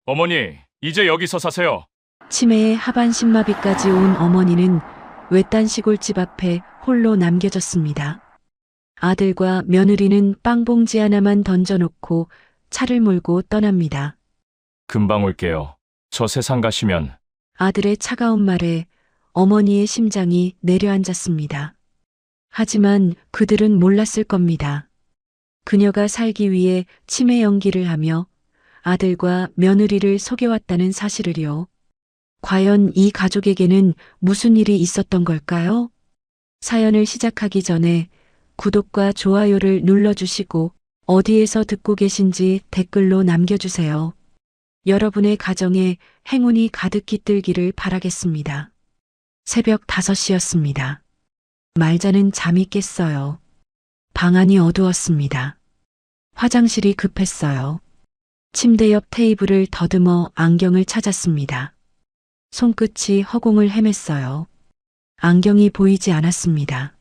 어머니, 이제 여기서 사세요. 치매에 하반신마비까지 온 어머니는 외딴 시골집 앞에 홀로 남겨졌습니다. 아들과 며느리는 빵봉지 하나만 던져놓고 차를 몰고 떠납니다. 금방 올게요. 저 세상 가시면 아들의 차가운 말에 어머니의 심장이 내려앉았습니다. 하지만 그들은 몰랐을 겁니다. 그녀가 살기 위해 치매 연기를 하며 아들과 며느리를 속여왔다는 사실을요. 과연 이 가족에게는 무슨 일이 있었던 걸까요? 사연을 시작하기 전에 구독과 좋아요를 눌러주시고 어디에서 듣고 계신지 댓글로 남겨주세요. 여러분의 가정에 행운이 가득 깃들기를 바라겠습니다. 새벽 5시였습니다. 말자는 잠이 깼어요. 방 안이 어두웠습니다. 화장실이 급했어요. 침대 옆 테이블을 더듬어 안경을 찾았습니다. 손끝이 허공을 헤맸어요. 안경이 보이지 않았습니다.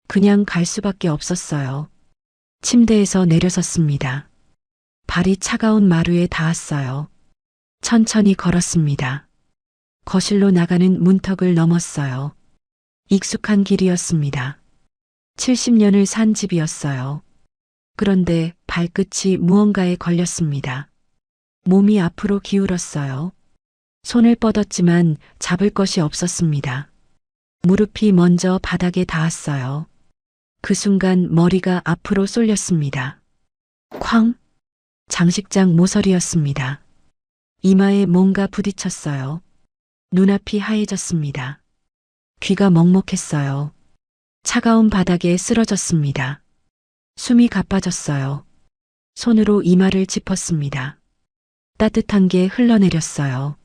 그냥 갈 수밖에 없었어요. 침대에서 내려섰습니다. 발이 차가운 마루에 닿았어요. 천천히 걸었습니다. 거실로 나가는 문턱을 넘었어요. 익숙한 길이었습니다. 70년을 산 집이었어요. 그런데 발끝이 무언가에 걸렸습니다. 몸이 앞으로 기울었어요. 손을 뻗었지만 잡을 것이 없었습니다. 무릎이 먼저 바닥에 닿았어요. 그 순간 머리가 앞으로 쏠렸습니다. 쾅! 장식장 모서리였습니다. 이마에 뭔가 부딪혔어요. 눈앞이 하얘졌습니다. 귀가 먹먹했어요. 차가운 바닥에 쓰러졌습니다. 숨이 가빠졌어요. 손으로 이마를 짚었습니다. 따뜻한 게 흘러내렸어요.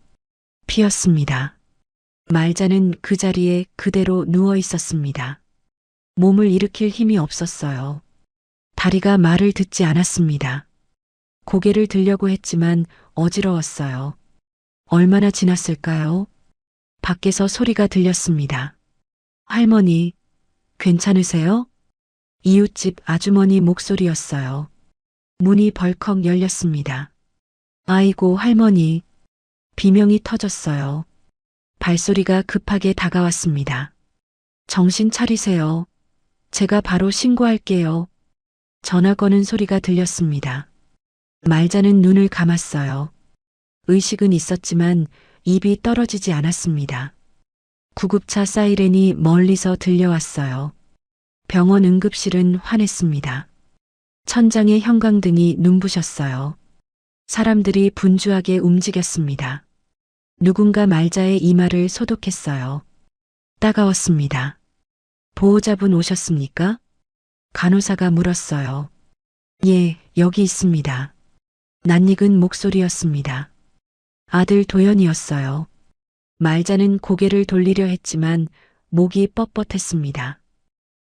피었습니다. 말자는 그 자리에 그대로 누워 있었습니다. 몸을 일으킬 힘이 없었어요. 다리가 말을 듣지 않았습니다. 고개를 들려고 했지만 어지러웠어요. 얼마나 지났을까요? 밖에서 소리가 들렸습니다. 할머니, 괜찮으세요? 이웃집 아주머니 목소리였어요. 문이 벌컥 열렸습니다. 아이고 할머니. 비명이 터졌어요. 발소리가 급하게 다가왔습니다. 정신 차리세요. 제가 바로 신고할게요. 전화 거는 소리가 들렸습니다. 말자는 눈을 감았어요. 의식은 있었지만 입이 떨어지지 않았습니다. 구급차 사이렌이 멀리서 들려왔어요. 병원 응급실은 환했습니다. 천장에 형광등이 눈부셨어요. 사람들이 분주하게 움직였습니다. 누군가 말자의 이마를 소독했어요. 따가웠습니다. 보호자분 오셨습니까? 간호사가 물었어요. 예, 여기 있습니다. 낯익은 목소리였습니다. 아들 도연이었어요. 말자는 고개를 돌리려 했지만 목이 뻣뻣했습니다.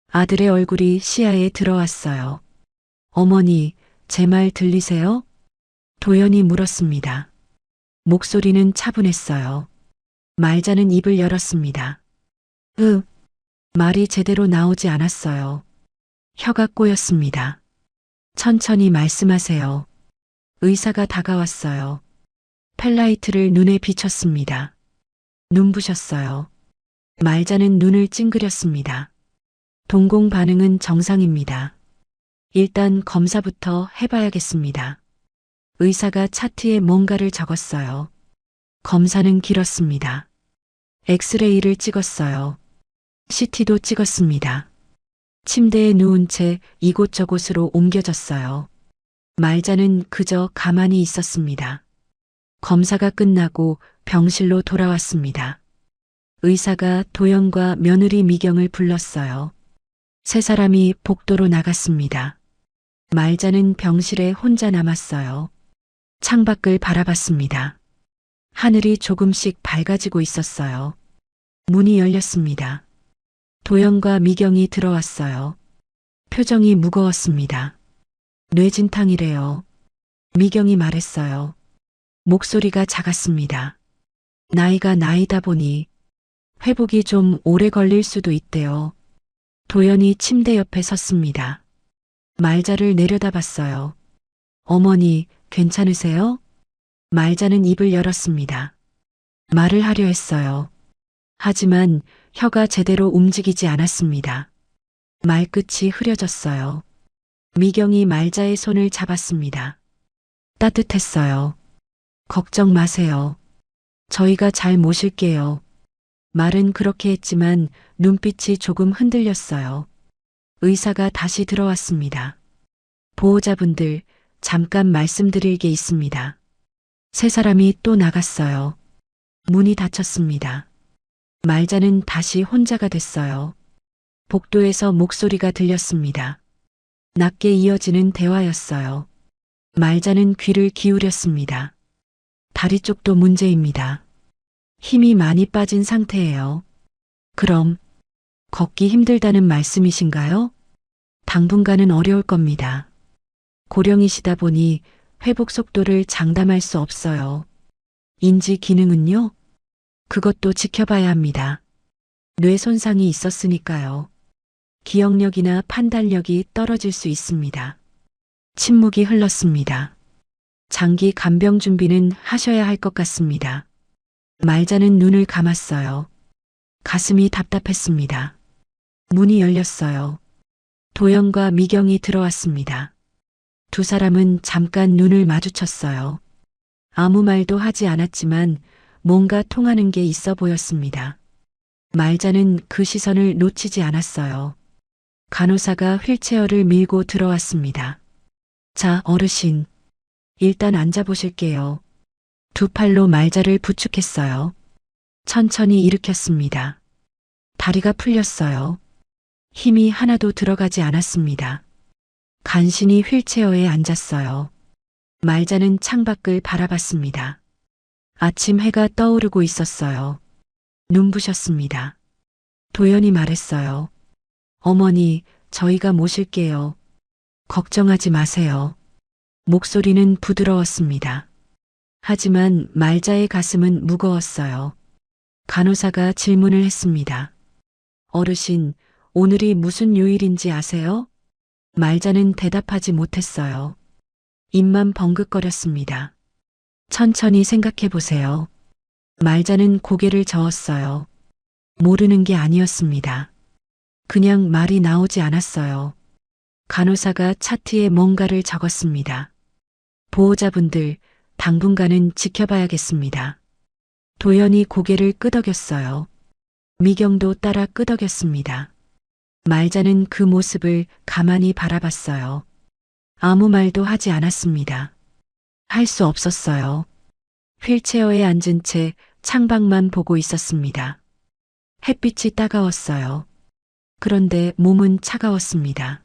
아들의 얼굴이 시야에 들어왔어요. 어머니, 제 말 들리세요? 도연이 물었습니다. 목소리는 차분했어요. 말자는 입을 열었습니다. 말이 제대로 나오지 않았어요. 혀가 꼬였습니다. 천천히 말씀하세요. 의사가 다가왔어요. 펠라이트를 눈에 비췄습니다. 눈부셨어요. 말자는 눈을 찡그렸습니다. 동공 반응은 정상입니다. 일단 검사부터 해봐야겠습니다. 의사가 차트에 뭔가를 적었어요. 검사는 길었습니다. 엑스레이를 찍었어요. CT도 찍었습니다. 침대에 누운 채 이곳저곳으로 옮겨졌어요. 말자는 그저 가만히 있었습니다. 검사가 끝나고 병실로 돌아왔습니다. 의사가 도연과 며느리 미경을 불렀어요. 세 사람이 복도로 나갔습니다. 말자는 병실에 혼자 남았어요. 창밖을 바라봤습니다. 하늘이 조금씩 밝아지고 있었어요. 문이 열렸습니다. 도연과 미경이 들어왔어요. 표정이 무거웠습니다. 뇌진탕이래요. 미경이 말했어요. 목소리가 작았습니다. 나이가 나이다 보니 회복이 좀 오래 걸릴 수도 있대요. 도연이 침대 옆에 섰습니다. 말자를 내려다봤어요. 어머니, 괜찮으세요? 말자는 입을 열었습니다. 말을 하려 했어요. 하지만 혀가 제대로 움직이지 않았습니다. 말끝이 흐려졌어요. 미경이 말자의 손을 잡았습니다. 따뜻했어요. 걱정 마세요. 저희가 잘 모실게요. 말은 그렇게 했지만 눈빛이 조금 흔들렸어요. 의사가 다시 들어왔습니다. 보호자분들, 잠깐 말씀드릴 게 있습니다. 세 사람이 또 나갔어요. 문이 닫혔습니다. 말자는 다시 혼자가 됐어요. 복도에서 목소리가 들렸습니다. 낮게 이어지는 대화였어요. 말자는 귀를 기울였습니다. 다리 쪽도 문제입니다. 힘이 많이 빠진 상태예요. 그럼 걷기 힘들다는 말씀이신가요? 당분간은 어려울 겁니다. 고령이시다 보니 회복 속도를 장담할 수 없어요. 인지 기능은요? 그것도 지켜봐야 합니다. 뇌 손상이 있었으니까요. 기억력이나 판단력이 떨어질 수 있습니다. 침묵이 흘렀습니다. 장기 간병 준비는 하셔야 할 것 같습니다. 말자는 눈을 감았어요. 가슴이 답답했습니다. 문이 열렸어요. 도연과 미경이 들어왔습니다. 두 사람은 잠깐 눈을 마주쳤어요. 아무 말도 하지 않았지만 뭔가 통하는 게 있어 보였습니다. 말자는 그 시선을 놓치지 않았어요. 간호사가 휠체어를 밀고 들어왔습니다. 자, 어르신. 일단 앉아보실게요. 두 팔로 말자를 부축했어요. 천천히 일으켰습니다. 다리가 풀렸어요. 힘이 하나도 들어가지 않았습니다. 간신히 휠체어에 앉았어요. 말자는 창밖을 바라봤습니다. 아침 해가 떠오르고 있었어요. 눈부셨습니다. 도연이 말했어요. 어머니, 저희가 모실게요. 걱정하지 마세요. 목소리는 부드러웠습니다. 하지만 말자의 가슴은 무거웠어요. 간호사가 질문을 했습니다. 어르신, 오늘이 무슨 요일인지 아세요? 말자는 대답하지 못했어요. 입만 벙긋거렸습니다. 천천히 생각해 보세요. 말자는 고개를 저었어요. 모르는 게 아니었습니다. 그냥 말이 나오지 않았어요. 간호사가 차트에 뭔가를 적었습니다. 보호자분들, 당분간은 지켜봐야겠습니다. 도연이 고개를 끄덕였어요. 미경도 따라 끄덕였습니다. 말자는 그 모습을 가만히 바라봤어요. 아무 말도 하지 않았습니다. 할 수 없었어요. 휠체어에 앉은 채 창밖만 보고 있었습니다. 햇빛이 따가웠어요. 그런데 몸은 차가웠습니다.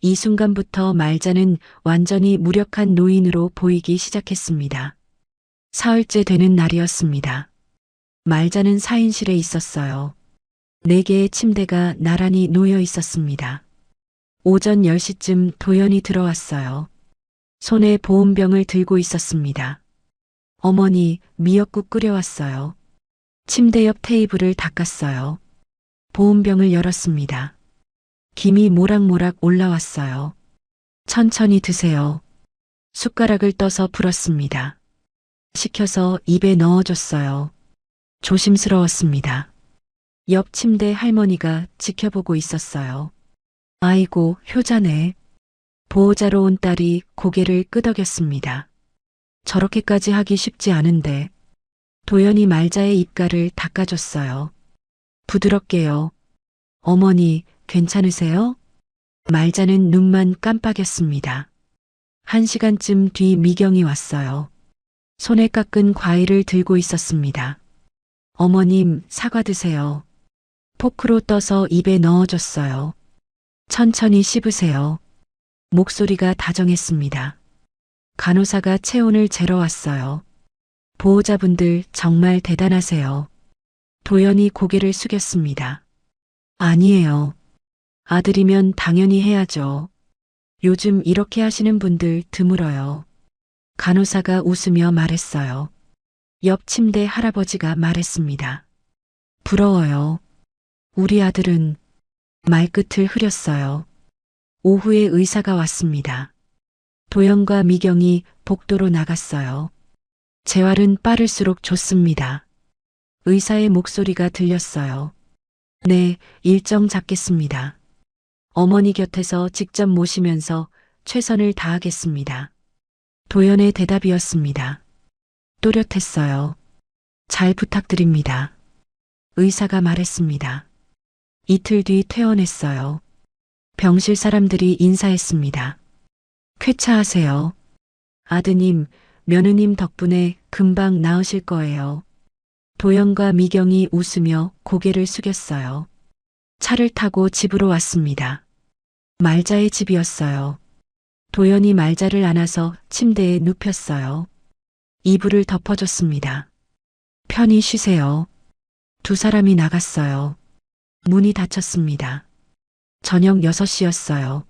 이 순간부터 말자는 완전히 무력한 노인으로 보이기 시작했습니다. 사흘째 되는 날이었습니다. 말자는 사인실에 있었어요. 4개의 침대가 나란히 놓여 있었습니다. 오전 10시쯤 도연이 들어왔어요. 손에 보온병을 들고 있었습니다. 어머니, 미역국 끓여왔어요. 침대 옆 테이블을 닦았어요. 보온병을 열었습니다. 김이 모락모락 올라왔어요. 천천히 드세요. 숟가락을 떠서 불었습니다. 식혀서 입에 넣어줬어요. 조심스러웠습니다. 옆 침대 할머니가 지켜보고 있었어요. 아이고, 효자네. 보호자로 온 딸이 고개를 끄덕였습니다. 저렇게까지 하기 쉽지 않은데. 도연이 말자의 입가를 닦아줬어요. 부드럽게요. 어머니, 괜찮으세요? 말자는 눈만 깜빡였습니다. 1시간쯤 뒤 미경이 왔어요. 손에 깎은 과일을 들고 있었습니다. 어머님, 사과 드세요. 포크로 떠서 입에 넣어줬어요. 천천히 씹으세요. 목소리가 다정했습니다. 간호사가 체온을 재러 왔어요. 보호자분들 정말 대단하세요. 도연이 고개를 숙였습니다. 아니에요. 아들이면 당연히 해야죠. 요즘 이렇게 하시는 분들 드물어요. 간호사가 웃으며 말했어요. 옆 침대 할아버지가 말했습니다. 부러워요. 우리 아들은 말끝을 흐렸어요. 오후에 의사가 왔습니다. 도연과 미경이 복도로 나갔어요. 재활은 빠를수록 좋습니다. 의사의 목소리가 들렸어요. 네, 일정 잡겠습니다. 어머니 곁에서 직접 모시면서 최선을 다하겠습니다. 도연의 대답이었습니다. 또렷했어요. 잘 부탁드립니다. 의사가 말했습니다. 이틀 뒤 퇴원했어요. 병실 사람들이 인사했습니다. 쾌차하세요. 아드님, 며느님 덕분에 금방 나으실 거예요. 도연과 미경이 웃으며 고개를 숙였어요. 차를 타고 집으로 왔습니다. 말자의 집이었어요. 도연이 말자를 안아서 침대에 눕혔어요. 이불을 덮어줬습니다. 편히 쉬세요. 두 사람이 나갔어요. 문이 닫혔습니다. 저녁 6시였어요.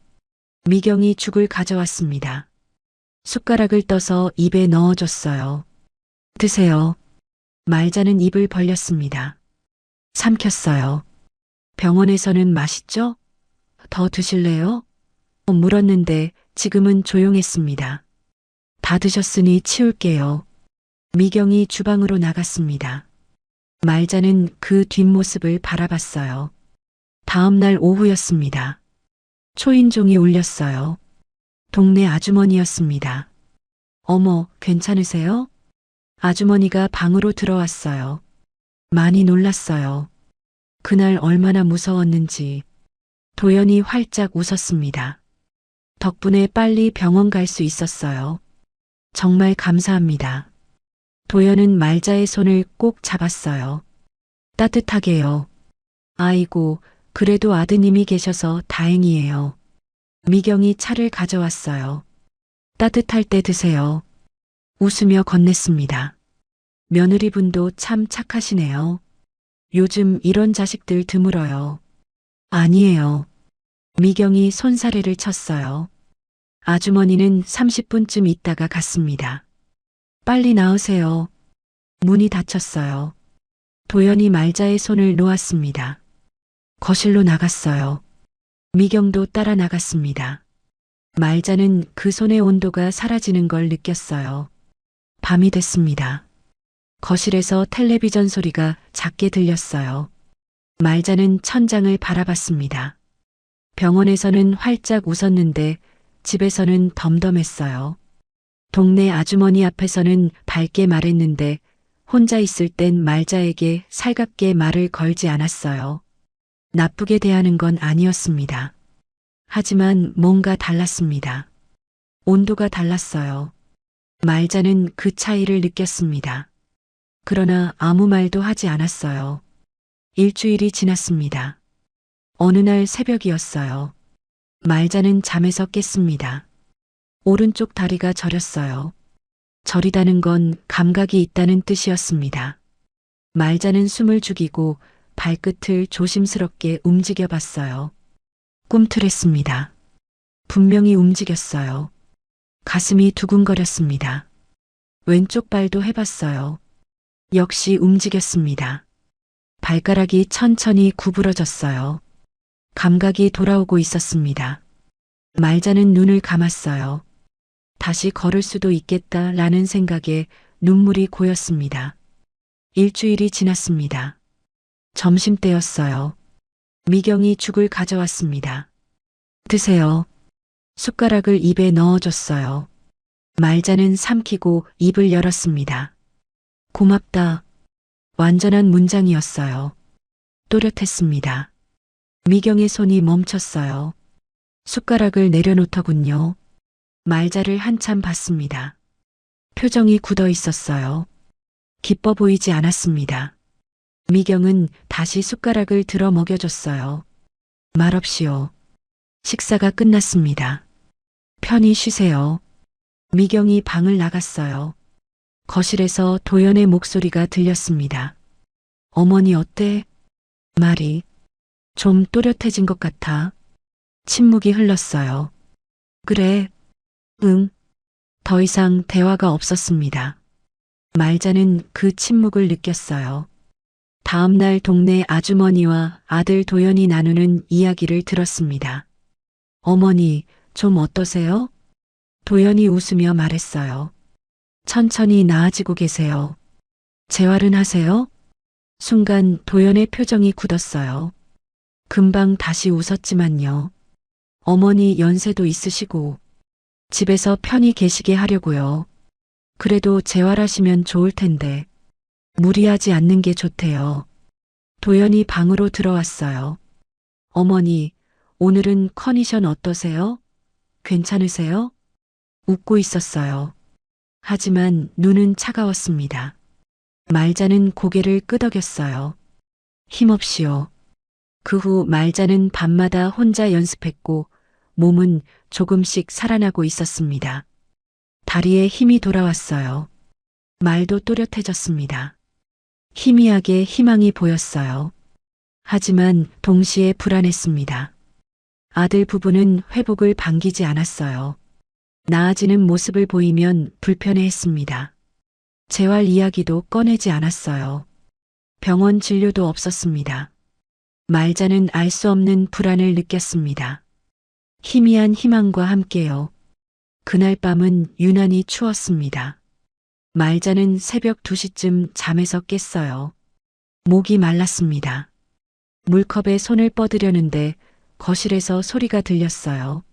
미경이 죽을 가져왔습니다. 숟가락을 떠서 입에 넣어줬어요. 드세요. 말자는 입을 벌렸습니다. 삼켰어요. 병원에서는 맛있죠? 더 드실래요? 물었는데 지금은 조용했습니다. 다 드셨으니 치울게요. 미경이 주방으로 나갔습니다. 말자는 그 뒷모습을 바라봤어요. 다음 날 오후였습니다. 초인종이 울렸어요. 동네 아주머니였습니다. 어머, 괜찮으세요? 아주머니가 방으로 들어왔어요. 많이 놀랐어요. 그날 얼마나 무서웠는지. 도연이 활짝 웃었습니다. 덕분에 빨리 병원 갈 수 있었어요. 정말 감사합니다. 도연은 말자의 손을 꼭 잡았어요. 따뜻하게요. 아이고, 그래도 아드님이 계셔서 다행이에요. 미경이 차를 가져왔어요. 따뜻할 때 드세요. 웃으며 건넸습니다. 며느리분도 참 착하시네요. 요즘 이런 자식들 드물어요. 아니에요. 미경이 손사래를 쳤어요. 아주머니는 30분쯤 있다가 갔습니다. 빨리 나으세요. 문이 닫혔어요. 도연이 말자의 손을 놓았습니다. 거실로 나갔어요. 미경도 따라 나갔습니다. 말자는 그 손의 온도가 사라지는 걸 느꼈어요. 밤이 됐습니다. 거실에서 텔레비전 소리가 작게 들렸어요. 말자는 천장을 바라봤습니다. 병원에서는 활짝 웃었는데 집에서는 덤덤했어요. 동네 아주머니 앞에서는 밝게 말했는데 혼자 있을 땐 말자에게 살갑게 말을 걸지 않았어요. 나쁘게 대하는 건 아니었습니다. 하지만 뭔가 달랐습니다. 온도가 달랐어요. 말자는 그 차이를 느꼈습니다. 그러나 아무 말도 하지 않았어요. 일주일이 지났습니다. 어느 날 새벽이었어요. 말자는 잠에서 깼습니다. 오른쪽 다리가 저렸어요. 저리다는 건 감각이 있다는 뜻이었습니다. 말자는 숨을 죽이고 발끝을 조심스럽게 움직여 봤어요. 꿈틀했습니다. 분명히 움직였어요. 가슴이 두근거렸습니다. 왼쪽 발도 해봤어요. 역시 움직였습니다. 발가락이 천천히 구부러졌어요. 감각이 돌아오고 있었습니다. 말자는 눈을 감았어요. 다시 걸을 수도 있겠다라는 생각에 눈물이 고였습니다. 일주일이 지났습니다. 점심때였어요. 미경이 죽을 가져왔습니다. 드세요. 숟가락을 입에 넣어줬어요. 말자는 삼키고 입을 열었습니다. 고맙다. 완전한 문장이었어요. 또렷했습니다. 미경의 손이 멈췄어요. 숟가락을 내려놓더군요. 말자를 한참 봤습니다. 표정이 굳어 있었어요. 기뻐 보이지 않았습니다. 미경은 다시 숟가락을 들어 먹여줬어요. 말없이요. 식사가 끝났습니다. 편히 쉬세요. 미경이 방을 나갔어요. 거실에서 도연의 목소리가 들렸습니다. 어머니 어때? 말이 좀 또렷해진 것 같아. 침묵이 흘렀어요. 그래. 응. 더 이상 대화가 없었습니다. 말자는 그 침묵을 느꼈어요. 다음 날 동네 아주머니와 아들 도연이 나누는 이야기를 들었습니다. 어머니, 좀 어떠세요? 도연이 웃으며 말했어요. 천천히 나아지고 계세요. 재활은 하세요? 순간 도연의 표정이 굳었어요. 금방 다시 웃었지만요. 어머니 연세도 있으시고 집에서 편히 계시게 하려고요. 그래도 재활하시면 좋을 텐데 무리하지 않는 게 좋대요. 도연이 방으로 들어왔어요. 어머니, 오늘은 컨디션 어떠세요? 괜찮으세요? 웃고 있었어요. 하지만 눈은 차가웠습니다. 말자는 고개를 끄덕였어요. 힘없이요. 그 후 말자는 밤마다 혼자 연습했고 몸은 조금씩 살아나고 있었습니다. 다리에 힘이 돌아왔어요. 말도 또렷해졌습니다. 희미하게 희망이 보였어요. 하지만 동시에 불안했습니다. 아들 부부는 회복을 반기지 않았어요. 나아지는 모습을 보이면 불편해했습니다. 재활 이야기도 꺼내지 않았어요. 병원 진료도 없었습니다. 말자는 알 수 없는 불안을 느꼈습니다. 희미한 희망과 함께요. 그날 밤은 유난히 추웠습니다. 말자는 새벽 2시쯤 잠에서 깼어요. 목이 말랐습니다. 물컵에 손을 뻗으려는데 거실에서 소리가 들렸어요.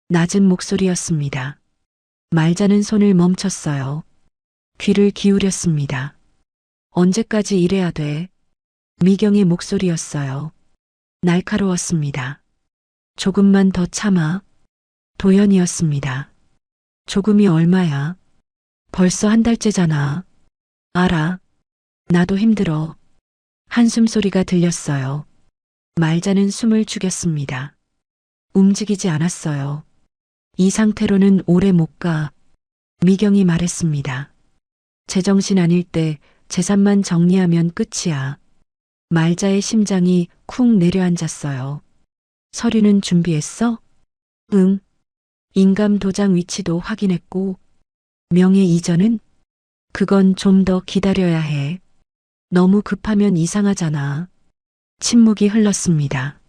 낮은 목소리였습니다. 말자는 손을 멈췄어요. 귀를 기울였습니다. 언제까지 이래야 돼? 미경의 목소리였어요. 날카로웠습니다. 조금만 더 참아. 도연이었습니다. 조금이 얼마야? 벌써 한 달째잖아. 알아. 나도 힘들어. 한숨 소리가 들렸어요. 말자는 숨을 죽였습니다. 움직이지 않았어요. 이 상태로는 오래 못 가. 미경이 말했습니다. 제정신 아닐 때 재산만 정리하면 끝이야. 말자의 심장이 쿵 내려앉았어요. 서류는 준비했어? 응. 인감 도장 위치도 확인했고, 명예 이전은? 그건 좀 더 기다려야 해. 너무 급하면 이상하잖아. 침묵이 흘렀습니다.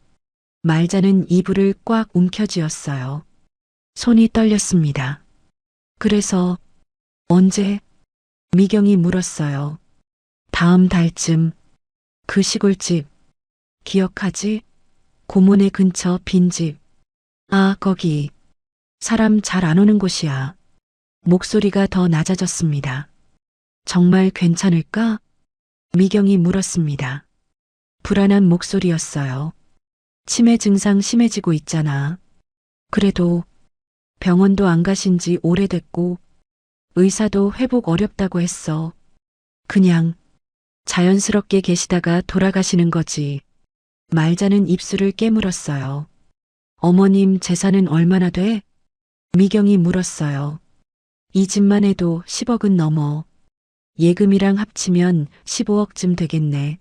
말자는 이불을 꽉 움켜쥐었어요. 손이 떨렸습니다. 그래서 언제? 미경이 물었어요. 다음 달쯤. 그 시골집. 기억하지? 고모네 근처 빈집. 아, 거기. 사람 잘 안 오는 곳이야. 목소리가 더 낮아졌습니다. 정말 괜찮을까? 미경이 물었습니다. 불안한 목소리였어요. 치매 증상 심해지고 있잖아. 그래도 병원도 안 가신 지 오래됐고 의사도 회복 어렵다고 했어. 그냥 자연스럽게 계시다가 돌아가시는 거지. 말자는 입술을 깨물었어요. 어머님 재산은 얼마나 돼? 미경이 물었어요. 이 집만 해도 10억은 넘어. 예금이랑 합치면 15억쯤 되겠네.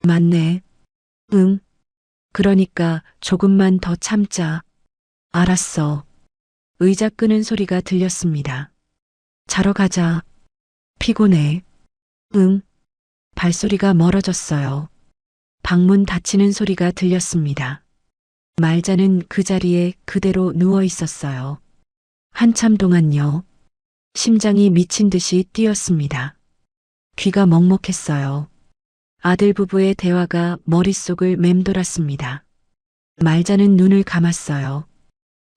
맞네. 응. 그러니까 조금만 더 참자. 알았어. 의자 끄는 소리가 들렸습니다. 자러 가자. 피곤해. 응. 발소리가 멀어졌어요. 방문 닫히는 소리가 들렸습니다. 말자는 그 자리에 그대로 누워 있었어요. 한참 동안요. 심장이 미친 듯이 뛰었습니다. 귀가 먹먹했어요. 아들 부부의 대화가 머릿속을 맴돌았습니다. 말자는 눈을 감았어요.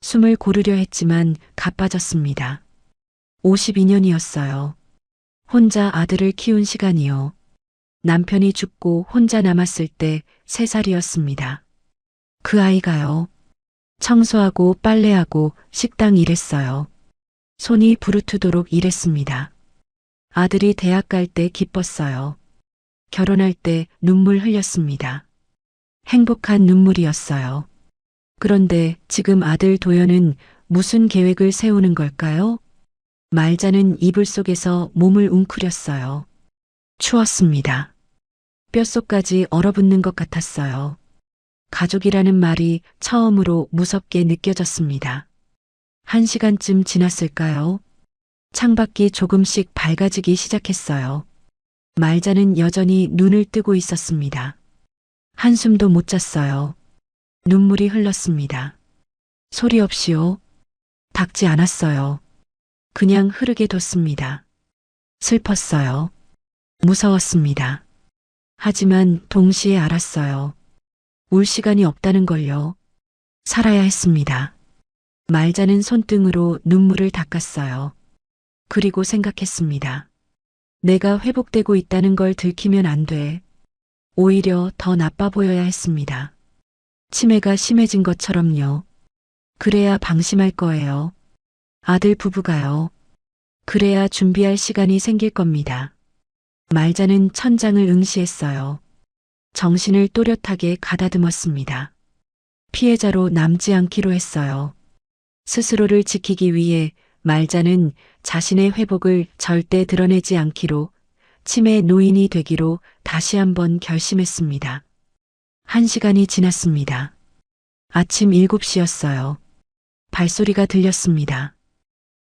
숨을 고르려 했지만 가빠졌습니다. 52년이었어요. 혼자 아들을 키운 시간이요. 남편이 죽고 혼자 남았을 때 3살이었습니다. 그 아이가요. 청소하고 빨래하고 식당 일했어요. 손이 부르트도록 일했습니다. 아들이 대학 갈 때 기뻤어요. 결혼할 때 눈물 흘렸습니다. 행복한 눈물이었어요. 그런데 지금 아들 도연은 무슨 계획을 세우는 걸까요? 말자는 이불 속에서 몸을 웅크렸어요. 추웠습니다. 뼛속까지 얼어붙는 것 같았어요. 가족이라는 말이 처음으로 무섭게 느껴졌습니다. 1시간쯤 지났을까요? 창밖이 조금씩 밝아지기 시작했어요. 말자는 여전히 눈을 뜨고 있었습니다. 한숨도 못 잤어요. 눈물이 흘렀습니다. 소리 없이요. 닦지 않았어요. 그냥 흐르게 뒀습니다. 슬펐어요. 무서웠습니다. 하지만 동시에 알았어요. 울 시간이 없다는 걸요. 살아야 했습니다. 말자는 손등으로 눈물을 닦았어요. 그리고 생각했습니다. 내가 회복되고 있다는 걸 들키면 안 돼. 오히려 더 나빠 보여야 했습니다. 치매가 심해진 것처럼요. 그래야 방심할 거예요. 아들 부부가요. 그래야 준비할 시간이 생길 겁니다. 말자는 천장을 응시했어요. 정신을 또렷하게 가다듬었습니다. 피해자로 남지 않기로 했어요. 스스로를 지키기 위해 말자는 자신의 회복을 절대 드러내지 않기로, 치매 노인이 되기로 다시 한번 결심했습니다. 1시간이 지났습니다. 아침 7시였어요. 발소리가 들렸습니다.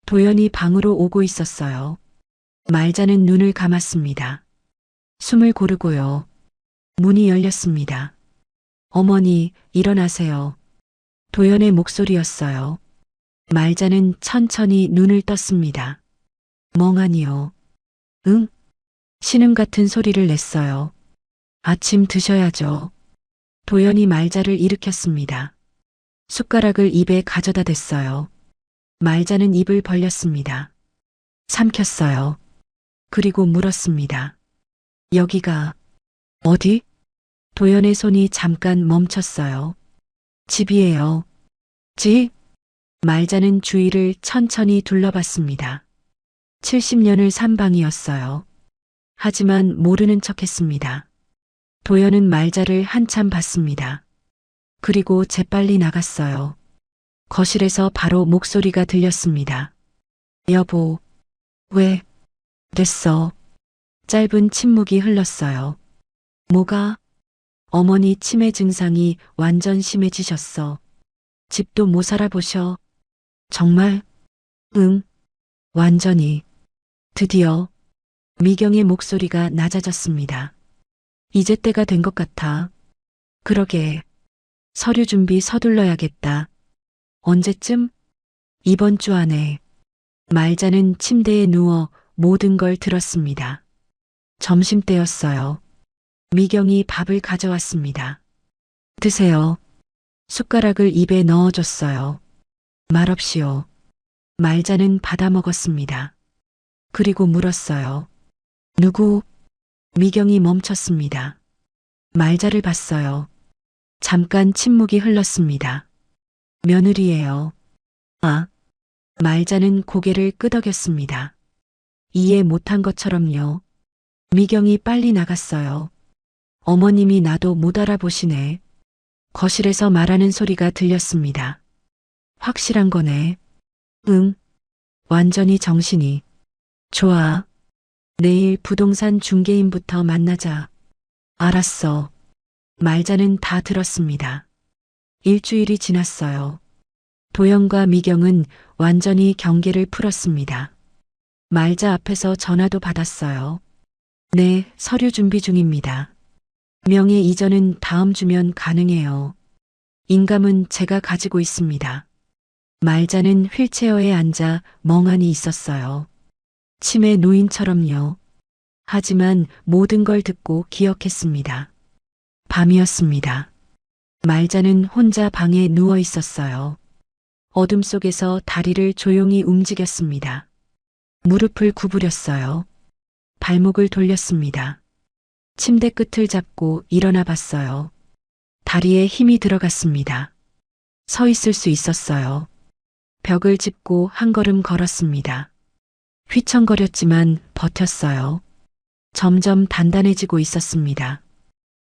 도연이 방으로 오고 있었어요. 말자는 눈을 감았습니다. 숨을 고르고요. 문이 열렸습니다. 어머니, 일어나세요. 도연의 목소리였어요. 말자는 천천히 눈을 떴습니다. 멍하니요. 응? 신음 같은 소리를 냈어요. 아침 드셔야죠. 도연이 말자를 일으켰습니다. 숟가락을 입에 가져다 댔어요. 말자는 입을 벌렸습니다. 삼켰어요. 그리고 물었습니다. 여기가 어디? 도연의 손이 잠깐 멈췄어요. 집이에요. 집? 말자는 주위를 천천히 둘러봤습니다. 70년을 산 방이었어요. 하지만 모르는 척했습니다. 도연은 말자를 한참 봤습니다. 그리고 재빨리 나갔어요. 거실에서 바로 목소리가 들렸습니다. 여보, 왜? 됐어. 짧은 침묵이 흘렀어요. 뭐가? 어머니 치매 증상이 완전 심해지셨어. 집도 못 살아보셔. 정말? 응. 완전히. 드디어 미경의 목소리가 낮아졌습니다. 이제 때가 된 것 같아. 그러게. 서류 준비 서둘러야겠다. 언제쯤? 이번 주 안에. 말자는 침대에 누워 모든 걸 들었습니다. 점심때였어요. 미경이 밥을 가져왔습니다. 드세요. 숟가락을 입에 넣어줬어요. 말없이요. 말자는 받아 먹었습니다. 그리고 물었어요. 누구? 미경이 멈췄습니다. 말자를 봤어요. 잠깐 침묵이 흘렀습니다. 며느리예요. 아. 말자는 고개를 끄덕였습니다. 이해 못한 것처럼요. 미경이 빨리 나갔어요. 어머님이 나도 못 알아보시네. 거실에서 말하는 소리가 들렸습니다. 확실한 거네. 응. 완전히 정신이. 좋아. 내일 부동산 중개인부터 만나자. 알았어. 말자는 다 들었습니다. 일주일이 지났어요. 도연과 미경은 완전히 경계를 풀었습니다. 말자 앞에서 전화도 받았어요. 네, 서류 준비 중입니다. 명예 이전은 다음 주면 가능해요. 인감은 제가 가지고 있습니다. 말자는 휠체어에 앉아 멍하니 있었어요. 치매 노인처럼요. 하지만 모든 걸 듣고 기억했습니다. 밤이었습니다. 말자는 혼자 방에 누워 있었어요. 어둠 속에서 다리를 조용히 움직였습니다. 무릎을 구부렸어요. 발목을 돌렸습니다. 침대 끝을 잡고 일어나 봤어요. 다리에 힘이 들어갔습니다. 서 있을 수 있었어요. 벽을 짚고 한 걸음 걸었습니다. 휘청거렸지만 버텼어요. 점점 단단해지고 있었습니다.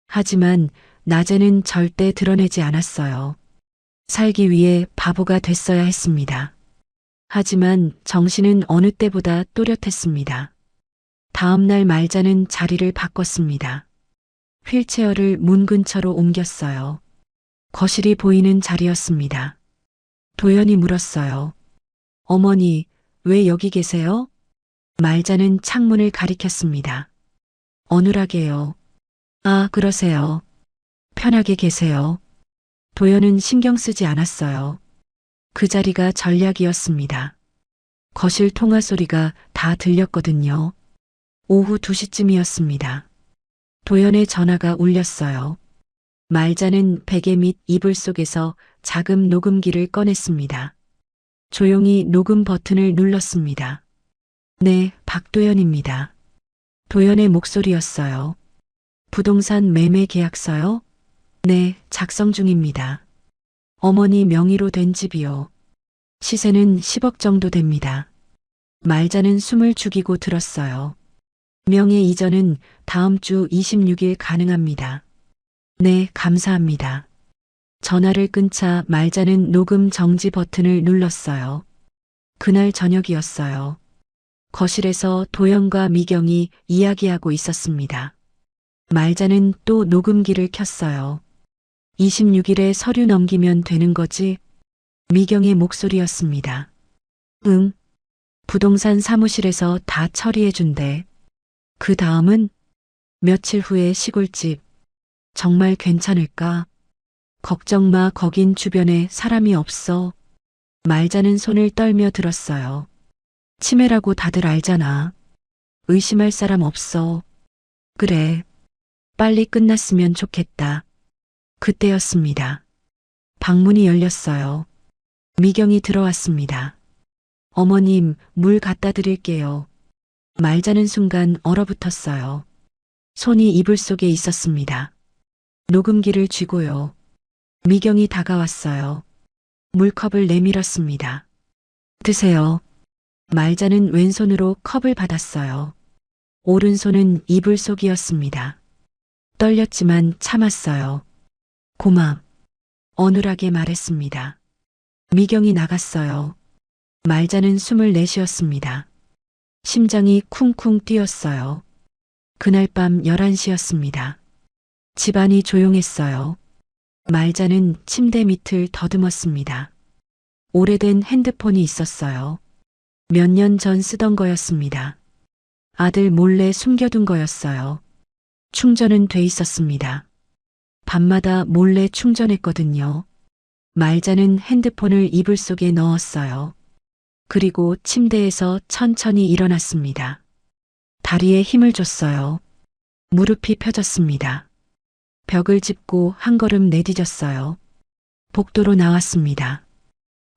하지만 낮에는 절대 드러내지 않았어요. 살기 위해 바보가 됐어야 했습니다. 하지만 정신은 어느 때보다 또렷했습니다. 다음 날 말자는 자리를 바꿨습니다. 휠체어를 문 근처로 옮겼어요. 거실이 보이는 자리였습니다. 도연이 물었어요. 어머니, 왜 여기 계세요? 말자는 창문을 가리켰습니다. 어눌하게요. 아, 그러세요. 편하게 계세요. 도연은 신경 쓰지 않았어요. 그 자리가 전략이었습니다. 거실 통화 소리가 다 들렸거든요. 오후 2시쯤이었습니다. 도연의 전화가 울렸어요. 말자는 베개 및 이불 속에서 자금 녹음기를 꺼냈습니다. 조용히 녹음 버튼을 눌렀습니다. 네, 박도연입니다. 도연의 목소리였어요. 부동산 매매 계약서요? 네, 작성 중입니다. 어머니 명의로 된 집이요. 시세는 10억 정도 됩니다. 말자는 숨을 죽이고 들었어요. 명예 이전은 다음 주 26일 가능합니다. 네, 감사합니다. 전화를 끊자 말자는 녹음 정지 버튼을 눌렀어요. 그날 저녁이었어요. 거실에서 도연과 미경이 이야기하고 있었습니다. 말자는 또 녹음기를 켰어요. 26일에 서류 넘기면 되는 거지? 미경의 목소리였습니다. 응. 부동산 사무실에서 다 처리해준대. 그 다음은? 며칠 후에 시골집. 정말 괜찮을까? 걱정 마, 거긴 주변에 사람이 없어. 말자는 손을 떨며 들었어요. 치매라고 다들 알잖아. 의심할 사람 없어. 그래. 빨리 끝났으면 좋겠다. 그때였습니다. 방문이 열렸어요. 미경이 들어왔습니다. 어머님, 물 갖다 드릴게요. 말자는 순간 얼어붙었어요. 손이 이불 속에 있었습니다. 녹음기를 쥐고요. 미경이 다가왔어요. 물컵을 내밀었습니다. 드세요. 말자는 왼손으로 컵을 받았어요. 오른손은 이불 속이었습니다. 떨렸지만 참았어요. 고맙. 어눌하게 말했습니다. 미경이 나갔어요. 말자는 숨을 내쉬었습니다. 심장이 쿵쿵 뛰었어요. 그날 밤 11시였습니다. 집안이 조용했어요. 말자는 침대 밑을 더듬었습니다. 오래된 핸드폰이 있었어요. 몇 년 전 쓰던 거였습니다. 아들 몰래 숨겨둔 거였어요. 충전은 돼 있었습니다. 밤마다 몰래 충전했거든요. 말자는 핸드폰을 이불 속에 넣었어요. 그리고 침대에서 천천히 일어났습니다. 다리에 힘을 줬어요. 무릎이 펴졌습니다. 벽을 짚고 한 걸음 내디뎠어요. 복도로 나왔습니다.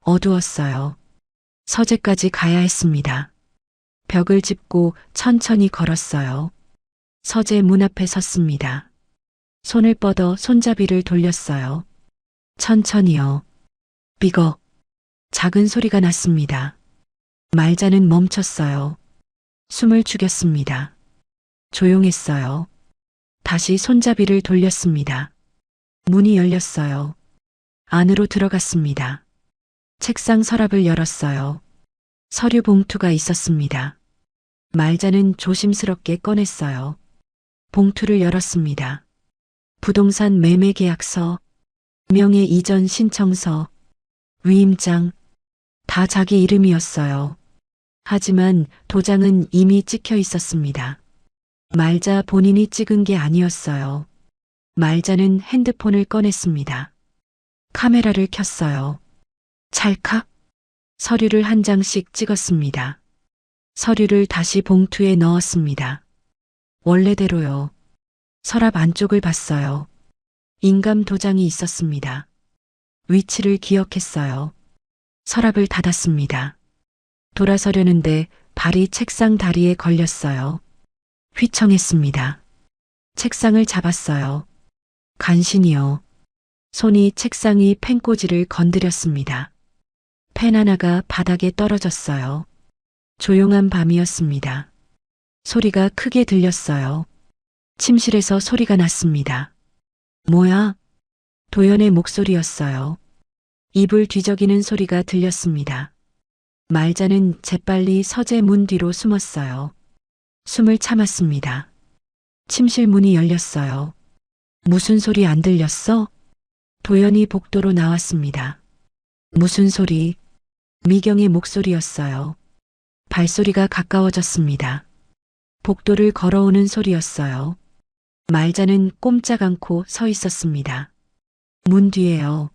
어두웠어요. 서재까지 가야 했습니다. 벽을 짚고 천천히 걸었어요. 서재 문 앞에 섰습니다. 손을 뻗어 손잡이를 돌렸어요. 천천히요. 삐걱. 작은 소리가 났습니다. 말자는 멈췄어요. 숨을 죽였습니다. 조용했어요. 다시 손잡이를 돌렸습니다. 문이 열렸어요. 안으로 들어갔습니다. 책상 서랍을 열었어요. 서류 봉투가 있었습니다. 말자는 조심스럽게 꺼냈어요. 봉투를 열었습니다. 부동산 매매 계약서, 명예 이전 신청서, 위임장, 다 자기 이름이었어요. 하지만 도장은 이미 찍혀 있었습니다. 말자 본인이 찍은 게 아니었어요. 말자는 핸드폰을 꺼냈습니다. 카메라를 켰어요. 찰칵. 서류를 한 장씩 찍었습니다. 서류를 다시 봉투에 넣었습니다. 원래대로요. 서랍 안쪽을 봤어요. 인감 도장이 있었습니다. 위치를 기억했어요. 서랍을 닫았습니다. 돌아서려는데 발이 책상 다리에 걸렸어요. 휘청했습니다. 책상을 잡았어요. 간신히요. 손이 책상 위 펜꽂이를 건드렸습니다. 펜 하나가 바닥에 떨어졌어요. 조용한 밤이었습니다. 소리가 크게 들렸어요. 침실에서 소리가 났습니다. 뭐야? 도연의 목소리였어요. 이불 뒤적이는 소리가 들렸습니다. 말자는 재빨리 서재 문 뒤로 숨었어요. 숨을 참았습니다. 침실 문이 열렸어요. 무슨 소리 안 들렸어? 도연이 복도로 나왔습니다. 무슨 소리? 미경의 목소리였어요. 발소리가 가까워졌습니다. 복도를 걸어오는 소리였어요. 말자는 꼼짝 않고 서 있었습니다. 문 뒤에요.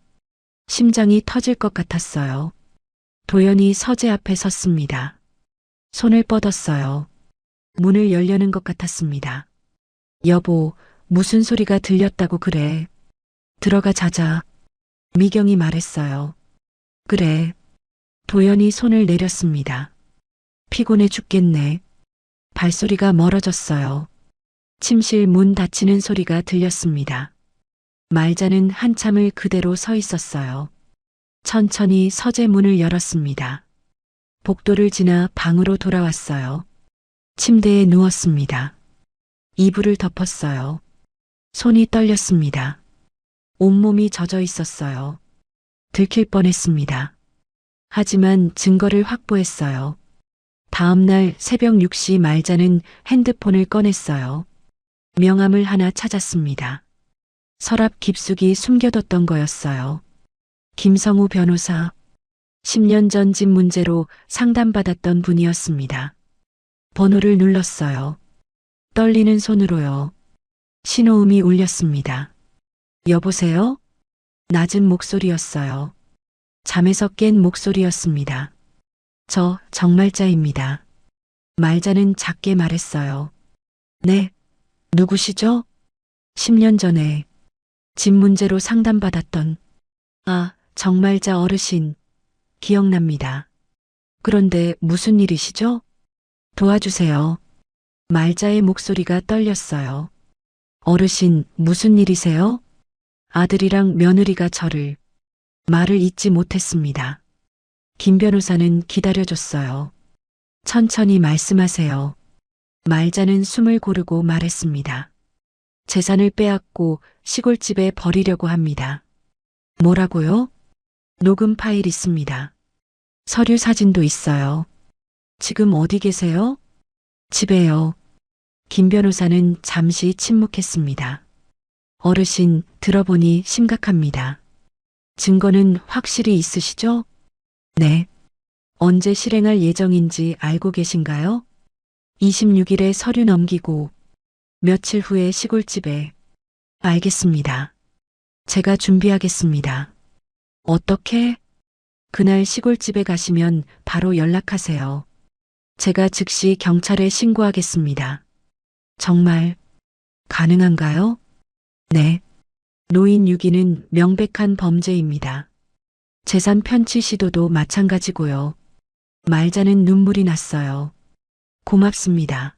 심장이 터질 것 같았어요. 도연이 서재 앞에 섰습니다. 손을 뻗었어요. 문을 열려는 것 같았습니다. 여보, 무슨 소리가 들렸다고 그래. 들어가 자자. 미경이 말했어요. 그래. 도연이 손을 내렸습니다. 피곤해 죽겠네. 발소리가 멀어졌어요. 침실 문 닫히는 소리가 들렸습니다. 말자는 한참을 그대로 서 있었어요. 천천히 서재 문을 열었습니다. 복도를 지나 방으로 돌아왔어요. 침대에 누웠습니다. 이불을 덮었어요. 손이 떨렸습니다. 온몸이 젖어 있었어요. 들킬 뻔했습니다. 하지만 증거를 확보했어요. 다음 날 새벽 6시 말자는 핸드폰을 꺼냈어요. 명함을 하나 찾았습니다. 서랍 깊숙이 숨겨뒀던 거였어요. 김성우 변호사. 10년 전 집 문제로 상담받았던 분이었습니다. 번호를 눌렀어요. 떨리는 손으로요. 신호음이 울렸습니다. 여보세요? 낮은 목소리였어요. 잠에서 깬 목소리였습니다. 저 정말자입니다. 말자는 작게 말했어요. 네, 누구시죠? 10년 전에 집 문제로 상담받았던 정말자 어르신 기억납니다. 그런데 무슨 일이시죠? 도와주세요. 말자의 목소리가 떨렸어요. 어르신, 무슨 일이세요? 아들이랑 며느리가 저를 말을 잇지 못했습니다. 김 변호사는 기다려줬어요. 천천히 말씀하세요. 말자는 숨을 고르고 말했습니다. 재산을 빼앗고 시골집에 버리려고 합니다. 뭐라고요? 녹음 파일 있습니다. 서류 사진도 있어요. 지금 어디 계세요? 집에요. 김 변호사는 잠시 침묵했습니다. 어르신, 들어보니 심각합니다. 증거는 확실히 있으시죠? 네. 언제 실행할 예정인지 알고 계신가요? 26일에 서류 넘기고 며칠 후에 시골집에. 알겠습니다. 제가 준비하겠습니다. 어떻게? 그날 시골집에 가시면 바로 연락하세요. 제가 즉시 경찰에 신고하겠습니다. 정말 가능한가요? 네. 노인 유기는 명백한 범죄입니다. 재산 편취 시도도 마찬가지고요. 말자는 눈물이 났어요. 고맙습니다.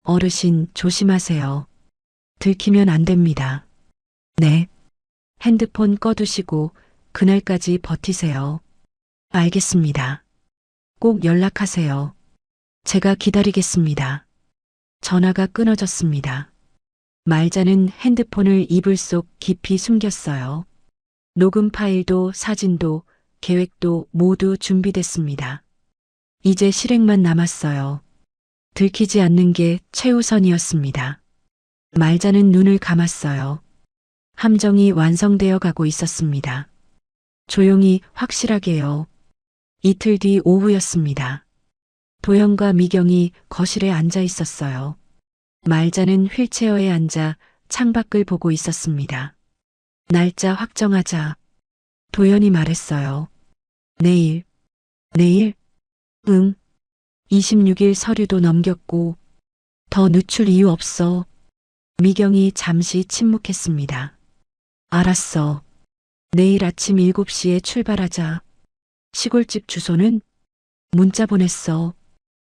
어르신, 조심하세요. 들키면 안 됩니다. 네. 핸드폰 꺼두시고 그날까지 버티세요. 알겠습니다. 꼭 연락하세요. 제가 기다리겠습니다. 전화가 끊어졌습니다. 말자는 핸드폰을 이불 속 깊이 숨겼어요. 녹음 파일도 사진도 계획도 모두 준비됐습니다. 이제 실행만 남았어요. 들키지 않는 게 최우선이었습니다. 말자는 눈을 감았어요. 함정이 완성되어 가고 있었습니다. 조용히 확실하게요. 이틀 뒤 오후였습니다. 도영과 미경이 거실에 앉아 있었어요. 말자는 휠체어에 앉아 창밖을 보고 있었습니다. 날짜 확정하자. 도연이 말했어요. 내일. 내일? 응. 26일 서류도 넘겼고 더 늦출 이유 없어. 미경이 잠시 침묵했습니다. 알았어. 내일 아침 7시에 출발하자. 시골집 주소는? 문자 보냈어.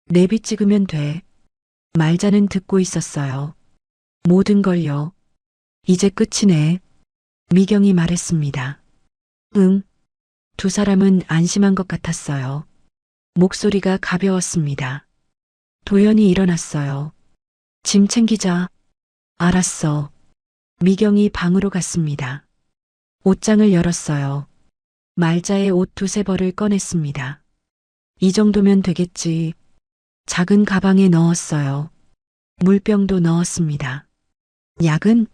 내비 찍으면 돼. 말자는 듣고 있었어요. 모든 걸요. 이제 끝이네. 미경이 말했습니다. 응. 두 사람은 안심한 것 같았어요. 목소리가 가벼웠습니다. 도연이 일어났어요. 짐 챙기자. 알았어. 미경이 방으로 갔습니다. 옷장을 열었어요. 말자의 옷 두세 벌을 꺼냈습니다. 이 정도면 되겠지. 작은 가방에 넣었어요. 물병도 넣었습니다. 약은?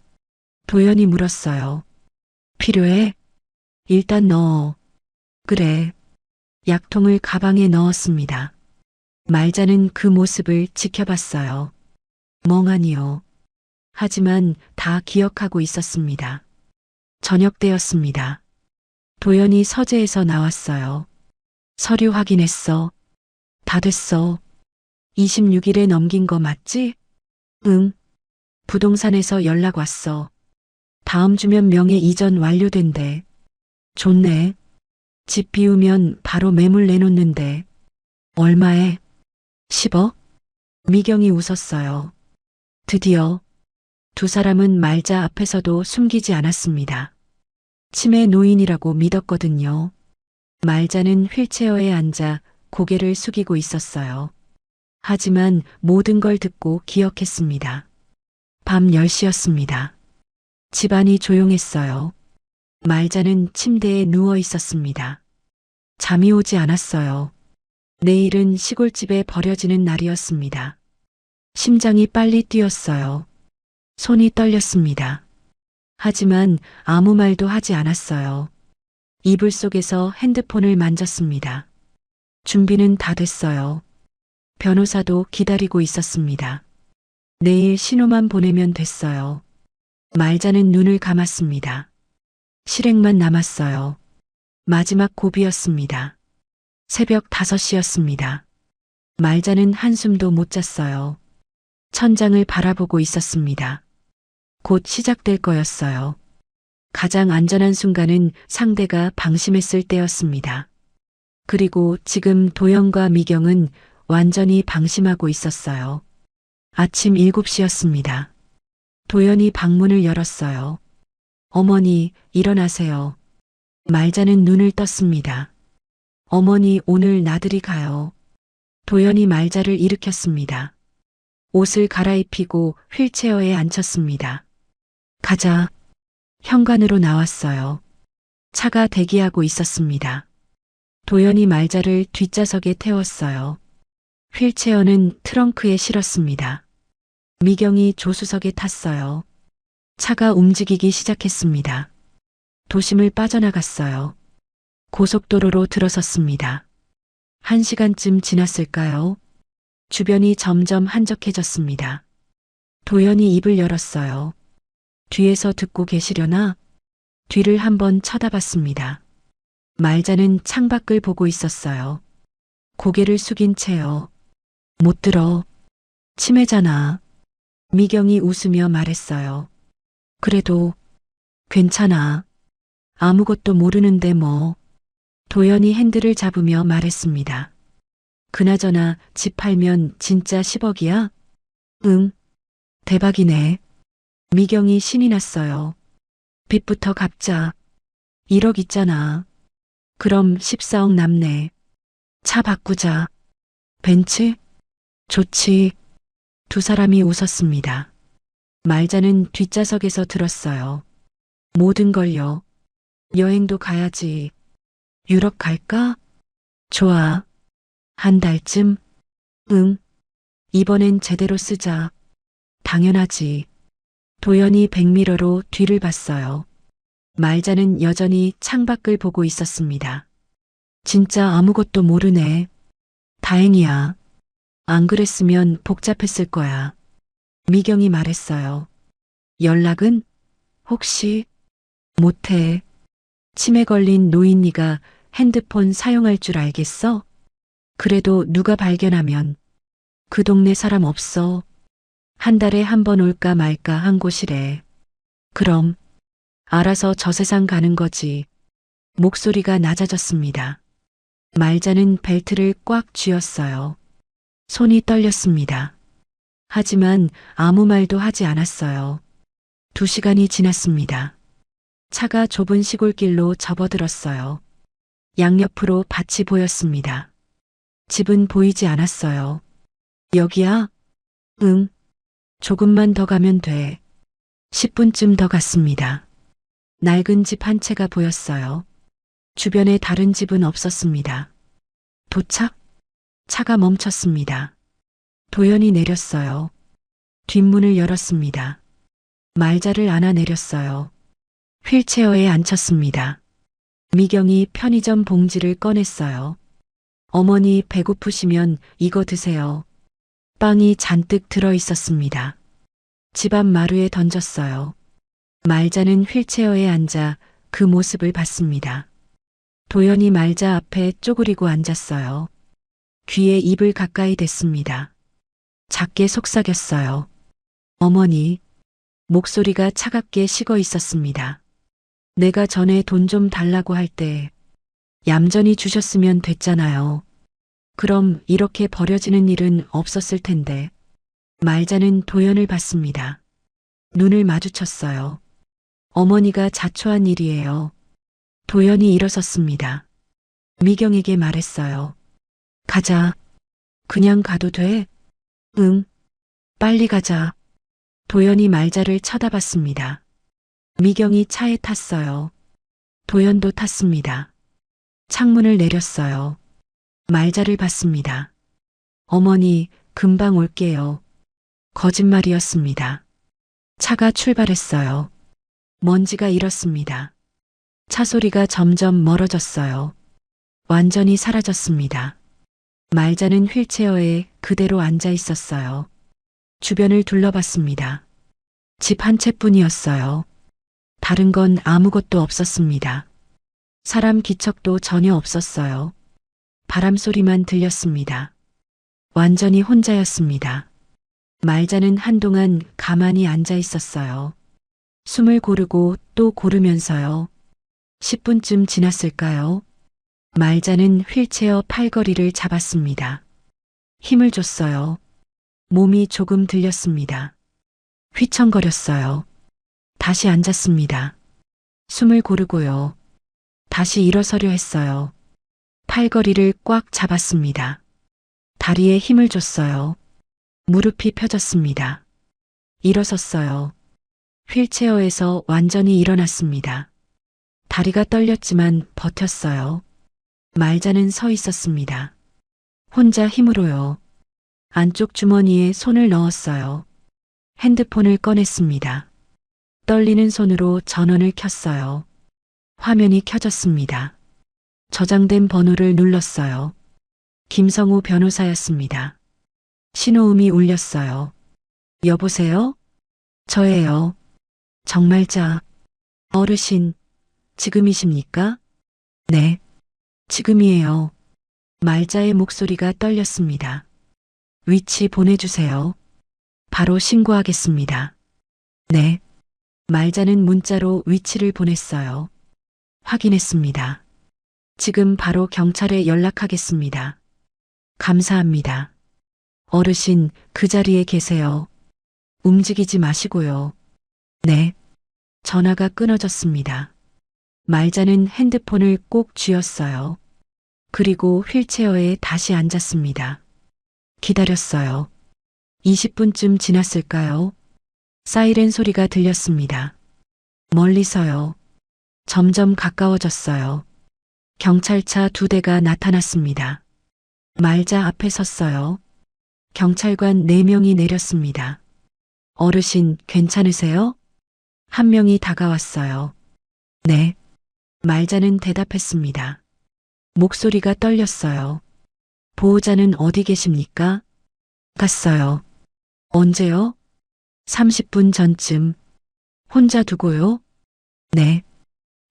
도연이 물었어요. 필요해? 일단 넣어. 그래. 약통을 가방에 넣었습니다. 말자는 그 모습을 지켜봤어요. 멍하니요. 하지만 다 기억하고 있었습니다. 저녁 때였습니다. 도연이 서재에서 나왔어요. 서류 확인했어. 다 됐어. 26일에 넘긴 거 맞지? 응. 부동산에서 연락 왔어. 다음 주면 명의 이전 완료된대. 좋네. 집 비우면 바로 매물 내놓는데. 얼마에? 10억? 미경이 웃었어요. 드디어 두 사람은 말자 앞에서도 숨기지 않았습니다. 치매 노인이라고 믿었거든요. 말자는 휠체어에 앉아 고개를 숙이고 있었어요. 하지만 모든 걸 듣고 기억했습니다. 밤 10시였습니다. 집안이 조용했어요. 말자는 침대에 누워 있었습니다. 잠이 오지 않았어요. 내일은 시골집에 버려지는 날이었습니다. 심장이 빨리 뛰었어요. 손이 떨렸습니다. 하지만 아무 말도 하지 않았어요. 이불 속에서 핸드폰을 만졌습니다. 준비는 다 됐어요. 변호사도 기다리고 있었습니다. 내일 신호만 보내면 됐어요. 말자는 눈을 감았습니다. 실행만 남았어요. 마지막 고비였습니다. 새벽 5시였습니다. 말자는 한숨도 못 잤어요. 천장을 바라보고 있었습니다. 곧 시작될 거였어요. 가장 안전한 순간은 상대가 방심했을 때였습니다. 그리고 지금 도영과 미경은 완전히 방심하고 있었어요. 아침 7시였습니다. 도연이 방문을 열었어요. 어머니, 일어나세요. 말자는 눈을 떴습니다. 어머니, 오늘 나들이 가요. 도연이 말자를 일으켰습니다. 옷을 갈아입히고 휠체어에 앉혔습니다. 가자. 현관으로 나왔어요. 차가 대기하고 있었습니다. 도연이 말자를 뒷좌석에 태웠어요. 휠체어는 트렁크에 실었습니다. 미경이 조수석에 탔어요. 차가 움직이기 시작했습니다. 도심을 빠져나갔어요. 고속도로로 들어섰습니다. 1시간쯤 지났을까요? 주변이 점점 한적해졌습니다. 도연이 입을 열었어요. 뒤에서 듣고 계시려나? 뒤를 한번 쳐다봤습니다. 말자는 창밖을 보고 있었어요. 고개를 숙인 채요. 못 들어. 치매잖아. 미경이 웃으며 말했어요. 그래도 괜찮아. 아무것도 모르는데 뭐. 도연이 핸들을 잡으며 말했습니다. 그나저나 집 팔면 진짜 10억이야? 응. 대박이네. 미경이 신이 났어요. 빚부터 갚자. 1억 있잖아. 그럼 14억 남네. 차 바꾸자. 벤츠? 좋지. 두 사람이 웃었습니다. 말자는 뒷좌석에서 들었어요. 모든 걸요. 여행도 가야지. 유럽 갈까? 좋아. 한 달쯤? 응. 이번엔 제대로 쓰자. 당연하지. 도연이 백미러로 뒤를 봤어요. 말자는 여전히 창밖을 보고 있었습니다. 진짜 아무것도 모르네. 다행이야. 안 그랬으면 복잡했을 거야. 미경이 말했어요. 연락은? 혹시? 못해. 치매 걸린 노인네가 핸드폰 사용할 줄 알겠어? 그래도 누가 발견하면 그 동네 사람 없어. 한 달에 한 번 올까 말까 한 곳이래. 그럼 알아서 저 세상 가는 거지. 목소리가 낮아졌습니다. 말자는 벨트를 꽉 쥐었어요. 손이 떨렸습니다. 하지만 아무 말도 하지 않았어요. 2시간이 지났습니다. 차가 좁은 시골길로 접어들었어요. 양옆으로 밭이 보였습니다. 집은 보이지 않았어요. 여기야? 응. 조금만 더 가면 돼. 10분쯤 더 갔습니다. 낡은 집 한 채가 보였어요. 주변에 다른 집은 없었습니다. 도착? 차가 멈췄습니다. 도연이 내렸어요. 뒷문을 열었습니다. 말자를 안아 내렸어요. 휠체어에 앉혔습니다. 미경이 편의점 봉지를 꺼냈어요. 어머니 배고프시면 이거 드세요. 빵이 잔뜩 들어 있었습니다. 집 앞 마루에 던졌어요. 말자는 휠체어에 앉아 그 모습을 봤습니다. 도연이 말자 앞에 쪼그리고 앉았어요. 귀에 입을 가까이 댔습니다. 작게 속삭였어요. 어머니, 목소리가 차갑게 식어 있었습니다. 내가 전에 돈 좀 달라고 할 때 얌전히 주셨으면 됐잖아요. 그럼 이렇게 버려지는 일은 없었을 텐데. 말자는 도연을 봤습니다. 눈을 마주쳤어요. 어머니가 자초한 일이에요. 도연이 일어섰습니다. 미경에게 말했어요. 가자. 그냥 가도 돼? 응. 빨리 가자. 도연이 말자를 쳐다봤습니다. 미경이 차에 탔어요. 도연도 탔습니다. 창문을 내렸어요. 말자를 봤습니다. 어머니, 금방 올게요. 거짓말이었습니다. 차가 출발했어요. 먼지가 일었습니다. 차 소리가 점점 멀어졌어요. 완전히 사라졌습니다. 말자는 휠체어에 그대로 앉아 있었어요. 주변을 둘러봤습니다. 집 한 채뿐이었어요. 다른 건 아무것도 없었습니다. 사람 기척도 전혀 없었어요. 바람 소리만 들렸습니다. 완전히 혼자였습니다. 말자는 한동안 가만히 앉아 있었어요. 숨을 고르고 또 고르면서요. 10분쯤 지났을까요? 말자는 휠체어 팔걸이를 잡았습니다. 힘을 줬어요. 몸이 조금 들렸습니다. 휘청거렸어요. 다시 앉았습니다. 숨을 고르고요. 다시 일어서려 했어요. 팔걸이를 꽉 잡았습니다. 다리에 힘을 줬어요. 무릎이 펴졌습니다. 일어섰어요. 휠체어에서 완전히 일어났습니다. 다리가 떨렸지만 버텼어요. 말자는 서 있었습니다. 혼자 힘으로요. 안쪽 주머니에 손을 넣었어요. 핸드폰을 꺼냈습니다. 떨리는 손으로 전원을 켰어요. 화면이 켜졌습니다. 저장된 번호를 눌렀어요. 김성우 변호사였습니다. 신호음이 울렸어요. 여보세요? 저예요. 정말자. 어르신, 지금이십니까? 네, 지금이에요. 말자의 목소리가 떨렸습니다. 위치 보내주세요. 바로 신고하겠습니다. 네. 말자는 문자로 위치를 보냈어요. 확인했습니다. 지금 바로 경찰에 연락하겠습니다. 감사합니다. 어르신, 그 자리에 계세요. 움직이지 마시고요. 네. 전화가 끊어졌습니다. 말자는 핸드폰을 꼭 쥐었어요. 그리고 휠체어에 다시 앉았습니다. 기다렸어요. 20분쯤 지났을까요? 사이렌 소리가 들렸습니다. 멀리서요. 점점 가까워졌어요. 경찰차 2대가 나타났습니다. 말자 앞에 섰어요. 경찰관 4명이 내렸습니다. 어르신, 괜찮으세요? 한 명이 다가왔어요. 네. 말자는 대답했습니다. 목소리가 떨렸어요. 보호자는 어디 계십니까? 갔어요. 언제요? 30분 전쯤. 혼자 두고요? 네.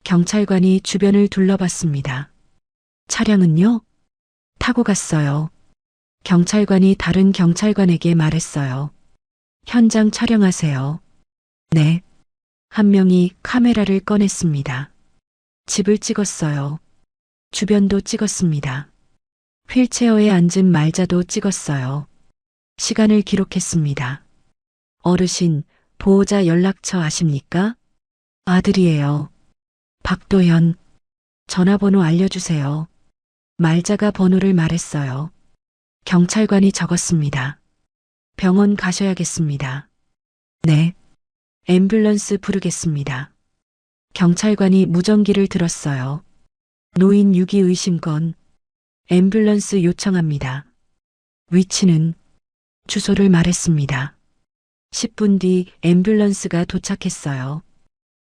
경찰관이 주변을 둘러봤습니다. 차량은요? 타고 갔어요. 경찰관이 다른 경찰관에게 말했어요. 현장 촬영하세요. 네. 한 명이 카메라를 꺼냈습니다. 집을 찍었어요. 주변도 찍었습니다. 휠체어에 앉은 말자도 찍었어요. 시간을 기록했습니다. 어르신, 보호자 연락처 아십니까? 아들이에요. 박도현. 전화번호 알려주세요. 말자가 번호를 말했어요. 경찰관이 적었습니다. 병원 가셔야겠습니다. 네. 앰뷸런스 부르겠습니다. 경찰관이 무전기를 들었어요. 노인 유기 의심건. 앰뷸런스 요청합니다. 위치는 주소를 말했습니다. 10분 뒤 앰뷸런스가 도착했어요.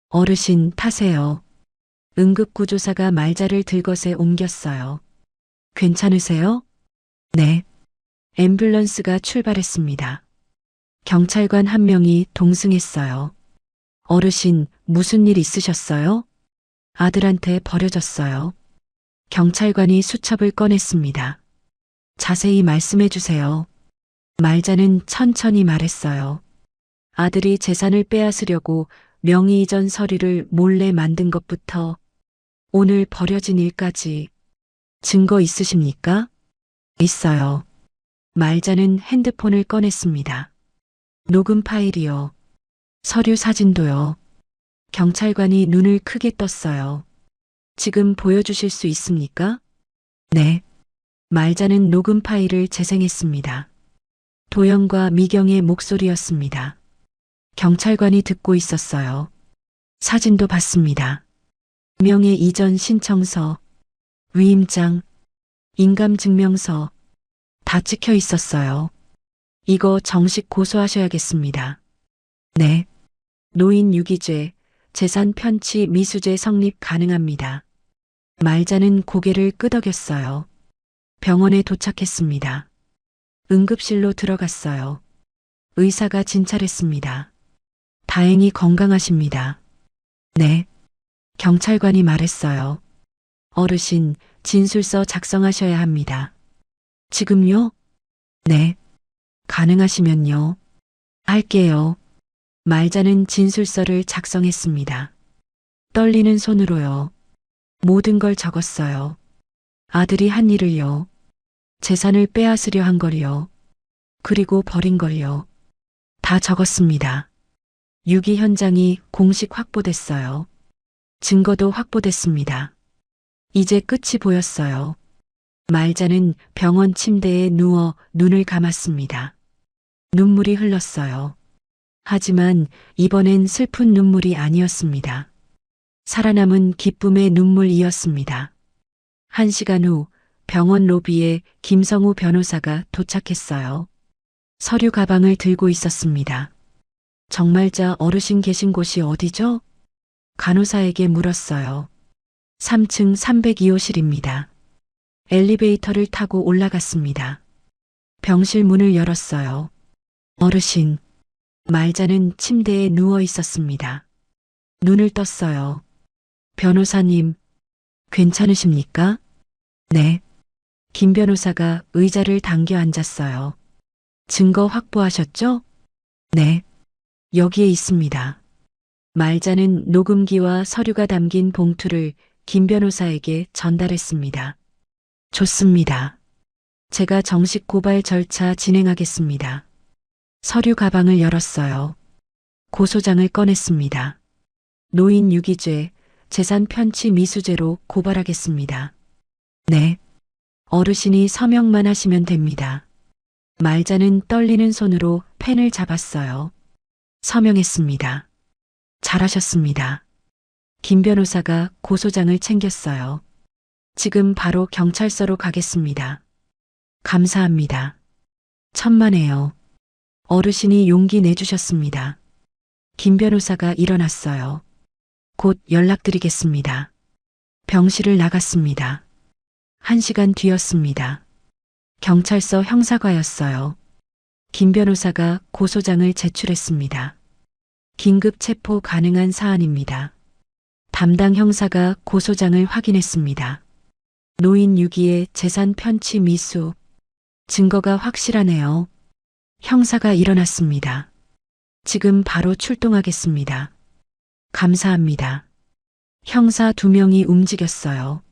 어르신 타세요. 응급구조사가 말자를 들것에 옮겼어요. 괜찮으세요? 네. 앰뷸런스가 출발했습니다. 경찰관 한 명이 동승했어요. 어르신, 무슨 일 있으셨어요? 아들한테 버려졌어요. 경찰관이 수첩을 꺼냈습니다. 자세히 말씀해 주세요. 말자는 천천히 말했어요. 아들이 재산을 빼앗으려고 명의 이전 서류를 몰래 만든 것부터 오늘 벌어진 일까지 증거 있으십니까? 있어요. 말자는 핸드폰을 꺼냈습니다. 녹음 파일이요. 서류 사진도요. 경찰관이 눈을 크게 떴어요. 지금 보여주실 수 있습니까? 네. 말자는 녹음 파일을 재생했습니다. 도연과 미경의 목소리였습니다. 경찰관이 듣고 있었어요. 사진도 봤습니다. 명의 이전 신청서, 위임장, 인감증명서 다 찍혀 있었어요. 이거 정식 고소하셔야겠습니다. 네. 노인 유기죄, 재산 편취 미수죄 성립 가능합니다. 말자는 고개를 끄덕였어요. 병원에 도착했습니다. 응급실로 들어갔어요. 의사가 진찰했습니다. 다행히 건강하십니다. 네. 경찰관이 말했어요. 어르신, 진술서 작성하셔야 합니다. 지금요? 네. 가능하시면요. 할게요. 말자는 진술서를 작성했습니다. 떨리는 손으로요. 모든 걸 적었어요. 아들이 한 일을요. 재산을 빼앗으려 한 걸요. 그리고 버린 걸요. 다 적었습니다. 유기 현장이 공식 확보됐어요. 증거도 확보됐습니다. 이제 끝이 보였어요. 말자는 병원 침대에 누워 눈을 감았습니다. 눈물이 흘렀어요. 하지만 이번엔 슬픈 눈물이 아니었습니다. 살아남은 기쁨의 눈물이었습니다. 1시간 후 병원 로비에 김성우 변호사가 도착했어요. 서류 가방을 들고 있었습니다. 정말자 어르신 계신 곳이 어디죠? 간호사에게 물었어요. 3층 302호실입니다. 엘리베이터를 타고 올라갔습니다. 병실 문을 열었어요. 어르신. 말자는 침대에 누워 있었습니다. 눈을 떴어요. 변호사님, 괜찮으십니까? 네. 김 변호사가 의자를 당겨 앉았어요. 증거 확보하셨죠? 네. 여기에 있습니다. 말자는 녹음기와 서류가 담긴 봉투를 김 변호사에게 전달했습니다. 좋습니다. 제가 정식 고발 절차 진행하겠습니다. 서류 가방을 열었어요. 고소장을 꺼냈습니다. 노인 유기죄, 재산 편취 미수죄로 고발하겠습니다. 네. 어르신이 서명만 하시면 됩니다. 말자는 떨리는 손으로 펜을 잡았어요. 서명했습니다. 잘하셨습니다. 김 변호사가 고소장을 챙겼어요. 지금 바로 경찰서로 가겠습니다. 감사합니다. 천만에요. 어르신이 용기 내주셨습니다. 김 변호사가 일어났어요. 곧 연락드리겠습니다. 병실을 나갔습니다. 1시간 뒤였습니다. 경찰서 형사과였어요. 김 변호사가 고소장을 제출했습니다. 긴급 체포 가능한 사안입니다. 담당 형사가 고소장을 확인했습니다. 노인 유기의 재산 편취 미수. 증거가 확실하네요. 형사가 일어났습니다. 지금 바로 출동하겠습니다. 감사합니다. 형사 2명이 움직였어요.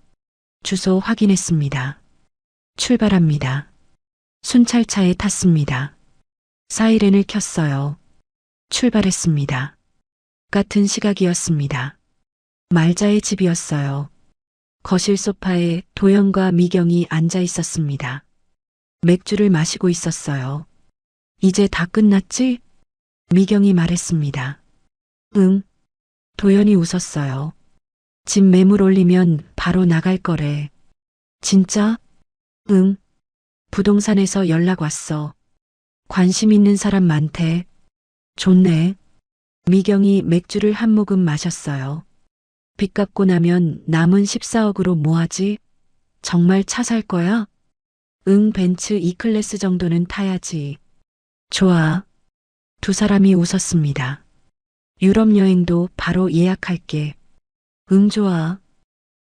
주소 확인했습니다. 출발합니다. 순찰차에 탔습니다. 사이렌을 켰어요. 출발했습니다. 같은 시각이었습니다. 말자의 집이었어요. 거실 소파에 도연과 미경이 앉아 있었습니다. 맥주를 마시고 있었어요. 이제 다 끝났지? 미경이 말했습니다. 응. 도연이 웃었어요. 집 매물 올리면 바로 나갈 거래. 진짜? 응. 부동산에서 연락 왔어. 관심 있는 사람 많대. 좋네. 미경이 맥주를 한 모금 마셨어요. 빚 갚고 나면 남은 14억으로 뭐하지? 정말 차 살 거야? 응, 벤츠 E클래스 정도는 타야지. 좋아. 두 사람이 웃었습니다. 유럽 여행도 바로 예약할게. 응, 좋아.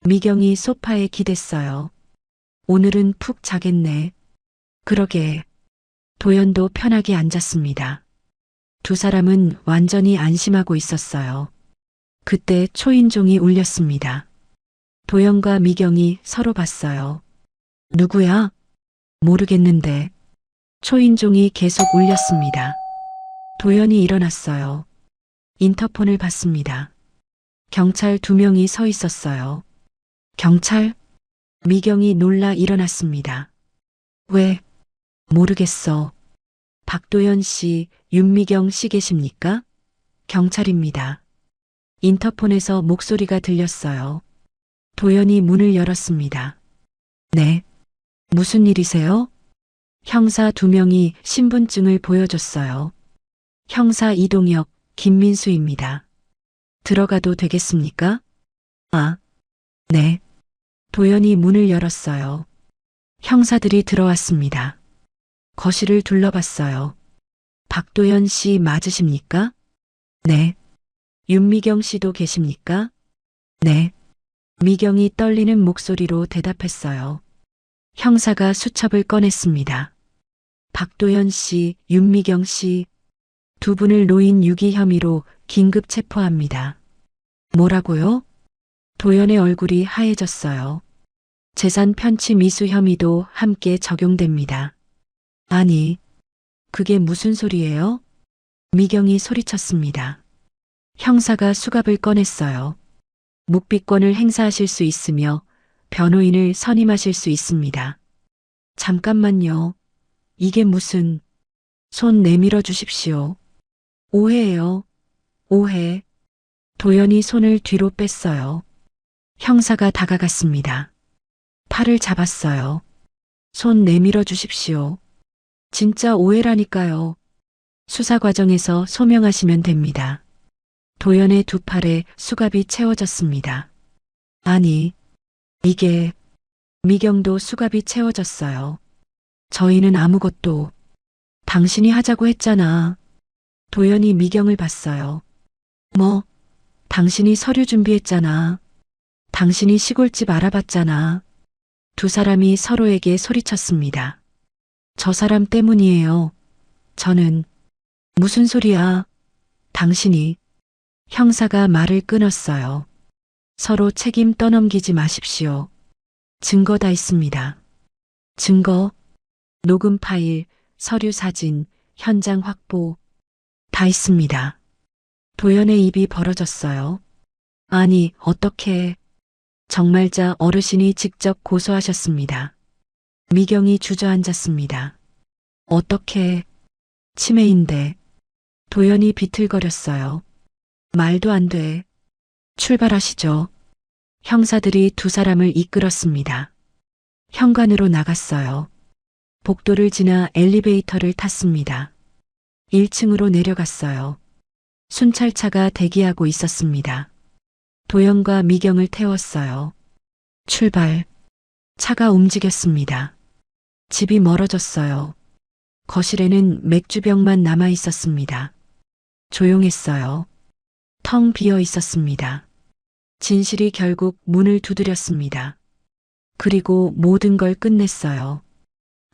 미경이 소파에 기댔어요. 오늘은 푹 자겠네. 그러게. 도연도 편하게 앉았습니다. 두 사람은 완전히 안심하고 있었어요. 그때 초인종이 울렸습니다. 도연과 미경이 서로 봤어요. 누구야? 모르겠는데. 초인종이 계속 울렸습니다. 도연이 일어났어요. 인터폰을 받습니다. 경찰 2명이 서 있었어요. 경찰? 미경이 놀라 일어났습니다. 왜? 모르겠어. 박도연 씨, 윤미경 씨 계십니까? 경찰입니다. 인터폰에서 목소리가 들렸어요. 도연이 문을 열었습니다. 네. 무슨 일이세요? 형사 2명이 신분증을 보여줬어요. 형사 이동혁, 김민수입니다. 들어가도 되겠습니까? 아, 네. 도연이 문을 열었어요. 형사들이 들어왔습니다. 거실을 둘러봤어요. 박도연 씨 맞으십니까? 네. 윤미경 씨도 계십니까? 네. 미경이 떨리는 목소리로 대답했어요. 형사가 수첩을 꺼냈습니다. 박도연 씨, 윤미경 씨, 2분을 노인 유기 혐의로 긴급 체포합니다. 뭐라고요? 도연의 얼굴이 하얘졌어요. 재산 편취 미수 혐의도 함께 적용됩니다. 아니, 그게 무슨 소리예요? 미경이 소리쳤습니다. 형사가 수갑을 꺼냈어요. 묵비권을 행사하실 수 있으며 변호인을 선임하실 수 있습니다. 잠깐만요. 이게 무슨... 손 내밀어 주십시오. 오해예요. 오해. 도연이 손을 뒤로 뺐어요. 형사가 다가갔습니다. 팔을 잡았어요. 손 내밀어 주십시오. 진짜 오해라니까요. 수사 과정에서 소명하시면 됩니다. 도연의 2 팔에 수갑이 채워졌습니다. 아니, 이게... 미경도 수갑이 채워졌어요. 저희는 아무것도... 당신이 하자고 했잖아. 도연이 미경을 봤어요. 뭐? 당신이 서류 준비했잖아. 당신이 시골집 알아봤잖아. 2 사람이 서로에게 소리쳤습니다. 저 사람 때문이에요. 저는... 무슨 소리야? 당신이... 형사가 말을 끊었어요. 서로 책임 떠넘기지 마십시오. 증거 다 있습니다. 증거, 녹음 파일, 서류 사진, 현장 확보, 다 있습니다. 도연의 입이 벌어졌어요. 아니, 어떻게... 정말자 어르신이 직접 고소하셨습니다. 미경이 주저앉았습니다. 어떻게... 치매인데... 도연이 비틀거렸어요. 말도 안 돼. 출발하시죠. 형사들이 2 사람을 이끌었습니다. 현관으로 나갔어요. 복도를 지나 엘리베이터를 탔습니다. 1층으로 내려갔어요. 순찰차가 대기하고 있었습니다. 도연과 미경을 태웠어요. 출발. 차가 움직였습니다. 집이 멀어졌어요. 거실에는 맥주병만 남아 있었습니다. 조용했어요. 텅 비어 있었습니다. 진실이 결국 문을 두드렸습니다. 그리고 모든 걸 끝냈어요.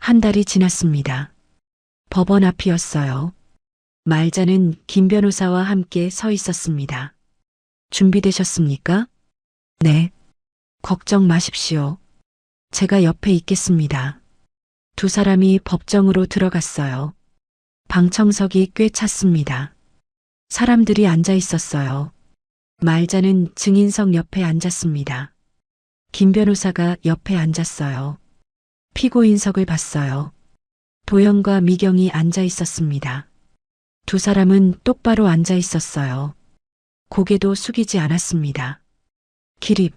1 달이 지났습니다. 법원 앞이었어요. 말자는 김 변호사와 함께 서 있었습니다. 준비되셨습니까? 네. 걱정 마십시오. 제가 옆에 있겠습니다. 2 사람이 법정으로 들어갔어요. 방청석이 꽤 찼습니다. 사람들이 앉아 있었어요. 말자는 증인석 옆에 앉았습니다. 김 변호사가 옆에 앉았어요. 피고인석을 봤어요. 도연과 미경이 앉아 있었습니다. 2 사람은 똑바로 앉아 있었어요. 고개도 숙이지 않았습니다. 기립.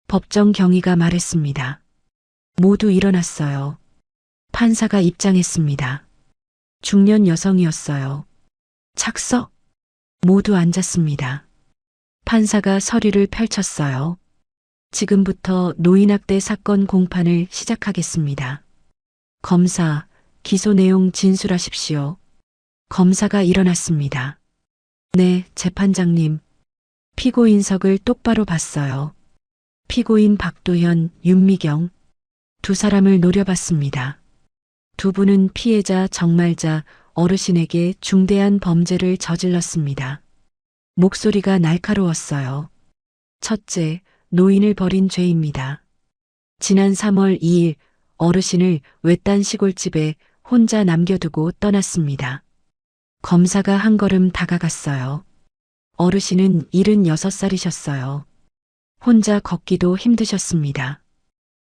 법정 경위가 말했습니다. 모두 일어났어요. 판사가 입장했습니다. 중년 여성이었어요. 착석. 모두 앉았습니다. 판사가 서류를 펼쳤어요. 지금부터 노인학대 사건 공판을 시작하겠습니다. 검사, 기소 내용 진술하십시오. 검사가 일어났습니다. 네, 재판장님. 피고인석을 똑바로 봤어요. 피고인 박도현, 윤미경. 2 사람을 노려봤습니다. 두 분은 피해자 정말자 어르신에게 중대한 범죄를 저질렀습니다. 목소리가 날카로웠어요. 첫째, 노인을 버린 죄입니다. 지난 3월 2일 어르신을 외딴 시골집에 혼자 남겨두고 떠났습니다. 검사가 한 걸음 다가갔어요. 어르신은 76살이셨어요. 혼자 걷기도 힘드셨습니다.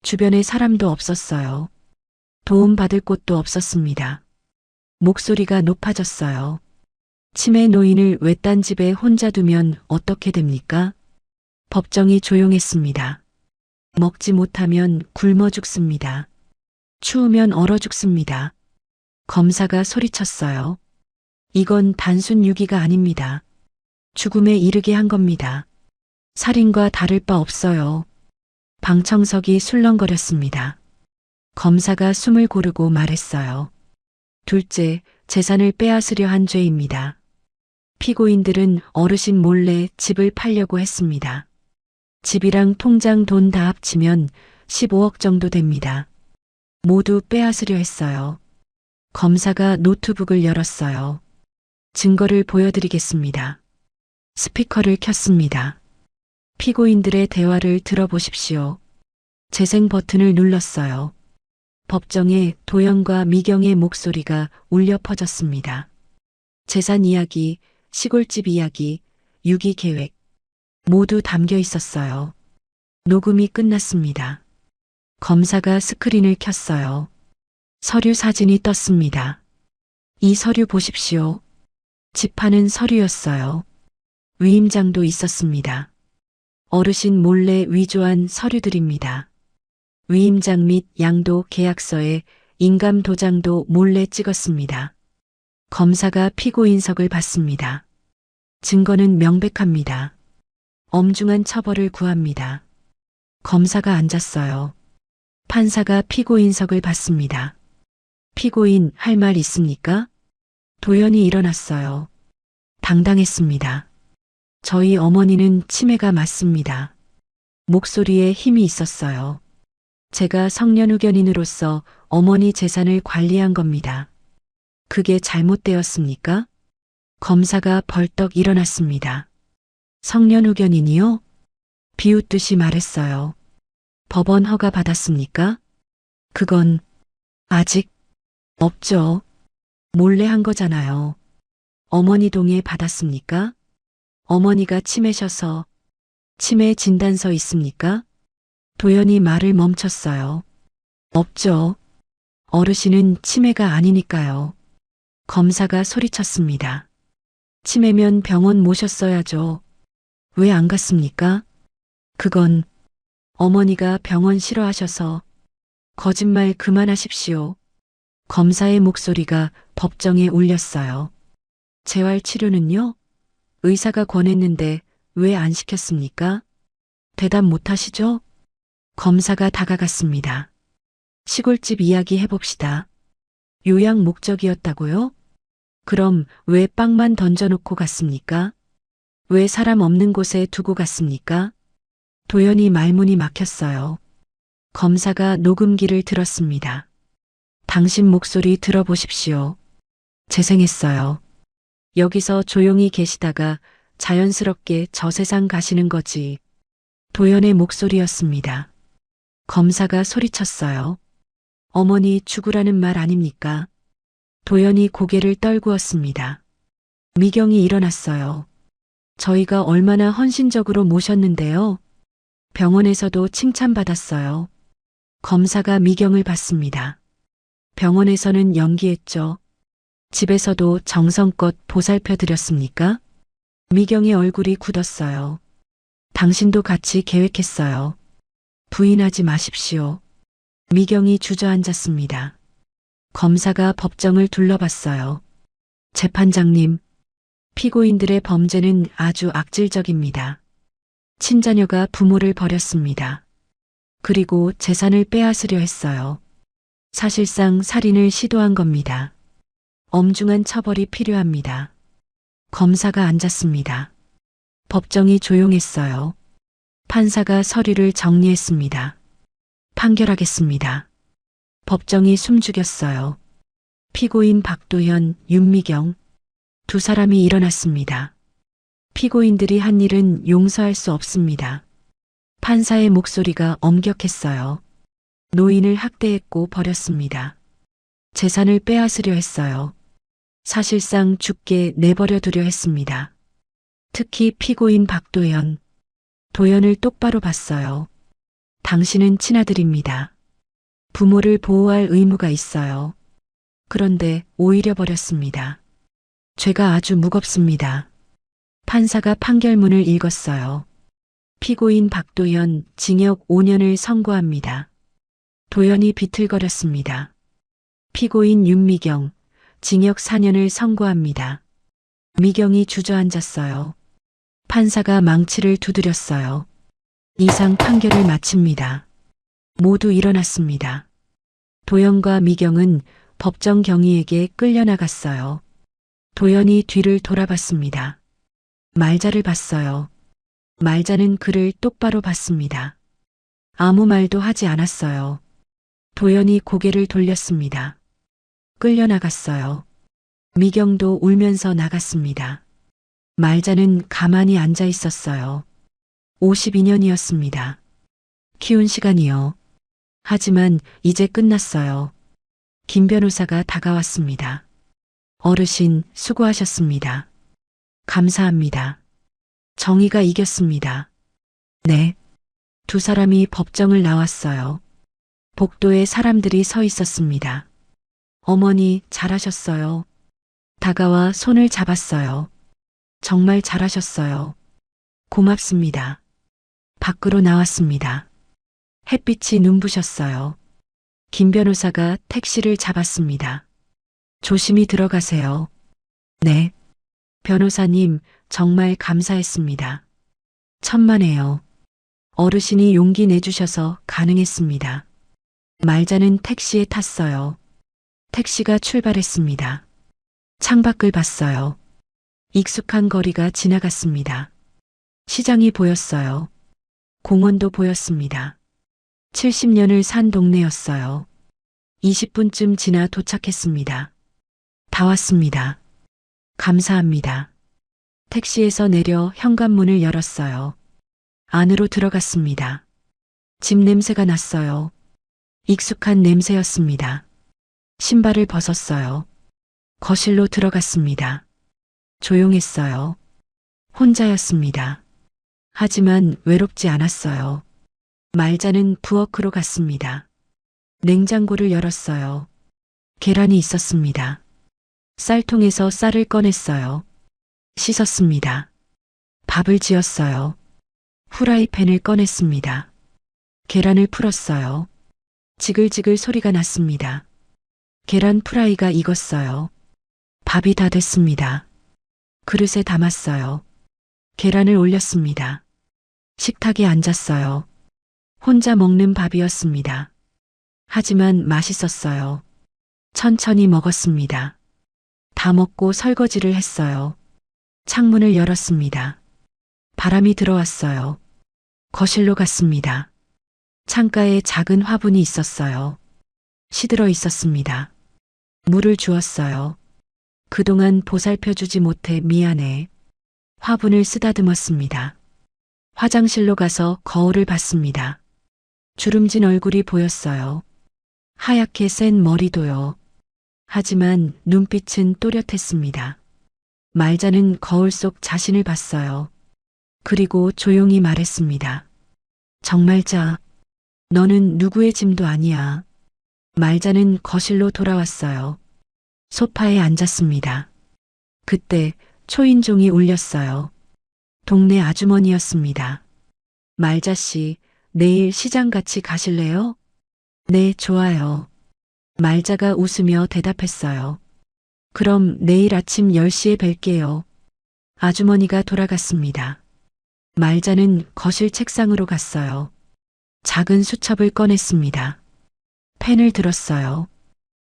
주변에 사람도 없었어요. 도움받을 곳도 없었습니다. 목소리가 높아졌어요. 치매 노인을 외딴 집에 혼자 두면 어떻게 됩니까? 법정이 조용했습니다. 먹지 못하면 굶어 죽습니다. 추우면 얼어 죽습니다. 검사가 소리쳤어요. 이건 단순 유기가 아닙니다. 죽음에 이르게 한 겁니다. 살인과 다를 바 없어요. 방청석이 술렁거렸습니다. 검사가 숨을 고르고 말했어요. 둘째, 재산을 빼앗으려 한 죄입니다. 피고인들은 어르신 몰래 집을 팔려고 했습니다. 집이랑 통장 돈 다 합치면 15억 정도 됩니다. 모두 빼앗으려 했어요. 검사가 노트북을 열었어요. 증거를 보여드리겠습니다. 스피커를 켰습니다. 피고인들의 대화를 들어보십시오. 재생 버튼을 눌렀어요. 법정에 도연과 미경의 목소리가 울려 퍼졌습니다. 재산 이야기, 시골집 이야기, 유기 계획 모두 담겨 있었어요. 녹음이 끝났습니다. 검사가 스크린을 켰어요. 서류 사진이 떴습니다. 이 서류 보십시오. 집 파는 서류였어요. 위임장도 있었습니다. 어르신 몰래 위조한 서류들입니다. 위임장 및 양도 계약서에 인감 도장도 몰래 찍었습니다. 검사가 피고인석을 받습니다. 증거는 명백합니다. 엄중한 처벌을 구합니다. 검사가 앉았어요. 판사가 피고인석을 받습니다. 피고인 할 말 있습니까? 도연이 일어났어요. 당당했습니다. 저희 어머니는 치매가 맞습니다. 목소리에 힘이 있었어요. 제가 성년후견인으로서 어머니 재산을 관리한 겁니다. 그게 잘못되었습니까? 검사가 벌떡 일어났습니다. 성년후견인이요? 비웃듯이 말했어요. 법원 허가 받았습니까? 그건 아직 없죠. 몰래 한 거잖아요. 어머니 동의 받았습니까? 어머니가 치매셔서 치매 진단서 있습니까? 도연이 말을 멈췄어요. 없죠. 어르신은 치매가 아니니까요. 검사가 소리쳤습니다. 치매면 병원 모셨어야죠. 왜 안 갔습니까? 그건 어머니가 병원 싫어하셔서 거짓말 그만하십시오. 검사의 목소리가 법정에 울렸어요. 재활 치료는요? 의사가 권했는데 왜 안 시켰습니까? 대답 못 하시죠? 검사가 다가갔습니다. 시골집 이야기 해봅시다. 요양 목적이었다고요? 그럼 왜 빵만 던져놓고 갔습니까? 왜 사람 없는 곳에 두고 갔습니까? 도연이 말문이 막혔어요. 검사가 녹음기를 들었습니다. 당신 목소리 들어보십시오. 재생했어요. 여기서 조용히 계시다가 자연스럽게 저 세상 가시는 거지. 도연의 목소리였습니다. 검사가 소리쳤어요. 어머니 죽으라는 말 아닙니까? 도연이 고개를 떨구었습니다. 미경이 일어났어요. 저희가 얼마나 헌신적으로 모셨는데요. 병원에서도 칭찬받았어요. 검사가 미경을 봤습니다. 병원에서는 연기했죠. 집에서도 정성껏 보살펴 드렸습니까? 미경의 얼굴이 굳었어요. 당신도 같이 계획했어요. 부인하지 마십시오. 미경이 주저앉았습니다. 검사가 법정을 둘러봤어요. 재판장님, 피고인들의 범죄는 아주 악질적입니다. 친자녀가 부모를 버렸습니다. 그리고 재산을 빼앗으려 했어요. 사실상 살인을 시도한 겁니다. 엄중한 처벌이 필요합니다. 검사가 앉았습니다. 법정이 조용했어요. 판사가 서류를 정리했습니다. 판결하겠습니다. 법정이 숨죽였어요. 피고인 박도현, 윤미경 두 사람이 일어났습니다. 피고인들이 한 일은 용서할 수 없습니다. 판사의 목소리가 엄격했어요. 노인을 학대했고 버렸습니다. 재산을 빼앗으려 했어요. 사실상 죽게 내버려 두려 했습니다. 특히 피고인 박도현. 도현을 똑바로 봤어요. 당신은 친아들입니다. 부모를 보호할 의무가 있어요. 그런데 오히려 버렸습니다. 죄가 아주 무겁습니다. 판사가 판결문을 읽었어요. 피고인 박도현 징역 5년을 선고합니다. 도현이 비틀거렸습니다. 피고인 윤미경 징역 4년을 선고합니다. 미경이 주저앉았어요. 판사가 망치를 두드렸어요. 이상 판결을 마칩니다. 모두 일어났습니다. 도현과 미경은 법정 경위에게 끌려나갔어요. 도현이 뒤를 돌아봤습니다. 말자를 봤어요. 말자는 그를 똑바로 봤습니다. 아무 말도 하지 않았어요. 도현이 고개를 돌렸습니다. 끌려나갔어요. 미경도 울면서 나갔습니다. 말자는 가만히 앉아 있었어요. 52년이었습니다. 키운 시간이요. 하지만 이제 끝났어요. 김 변호사가 다가왔습니다. 어르신, 수고하셨습니다. 감사합니다. 정의가 이겼습니다. 네. 두 사람이 법정을 나왔어요. 복도에 사람들이 서 있었습니다. 어머니, 잘하셨어요. 다가와 손을 잡았어요. 정말 잘하셨어요. 고맙습니다. 밖으로 나왔습니다. 햇빛이 눈부셨어요. 김 변호사가 택시를 잡았습니다. 조심히 들어가세요. 네. 변호사님, 정말 감사했습니다. 천만에요. 어르신이 용기 내주셔서 가능했습니다. 말자는 택시에 탔어요. 택시가 출발했습니다. 창밖을 봤어요. 익숙한 거리가 지나갔습니다. 시장이 보였어요. 공원도 보였습니다. 70년을 산 동네였어요. 20분쯤 지나 도착했습니다. 다 왔습니다. 감사합니다. 택시에서 내려 현관문을 열었어요. 안으로 들어갔습니다. 집 냄새가 났어요. 익숙한 냄새였습니다. 신발을 벗었어요. 거실로 들어갔습니다. 조용했어요. 혼자였습니다. 하지만 외롭지 않았어요. 말자는 부엌으로 갔습니다. 냉장고를 열었어요. 계란이 있었습니다. 쌀통에서 쌀을 꺼냈어요. 씻었습니다. 밥을 지었어요. 후라이팬을 꺼냈습니다. 계란을 풀었어요. 지글지글 소리가 났습니다. 계란 프라이가 익었어요. 밥이 다 됐습니다. 그릇에 담았어요. 계란을 올렸습니다. 식탁에 앉았어요. 혼자 먹는 밥이었습니다. 하지만 맛있었어요. 천천히 먹었습니다. 다 먹고 설거지를 했어요. 창문을 열었습니다. 바람이 들어왔어요. 거실로 갔습니다. 창가에 작은 화분이 있었어요. 시들어 있었습니다. 물을 주었어요. 그동안 보살펴주지 못해 미안해. 화분을 쓰다듬었습니다. 화장실로 가서 거울을 봤습니다. 주름진 얼굴이 보였어요. 하얗게 센 머리도요. 하지만 눈빛은 또렷했습니다. 말자는 거울 속 자신을 봤어요. 그리고 조용히 말했습니다. 정말자, 너는 누구의 짐도 아니야. 말자는 거실로 돌아왔어요. 소파에 앉았습니다. 그때 초인종이 울렸어요. 동네 아주머니였습니다. 말자 씨, 내일 시장 같이 가실래요? 네, 좋아요. 말자가 웃으며 대답했어요. 그럼 내일 아침 10시에 뵐게요. 아주머니가 돌아갔습니다. 말자는 거실 책상으로 갔어요. 작은 수첩을 꺼냈습니다. 펜을 들었어요.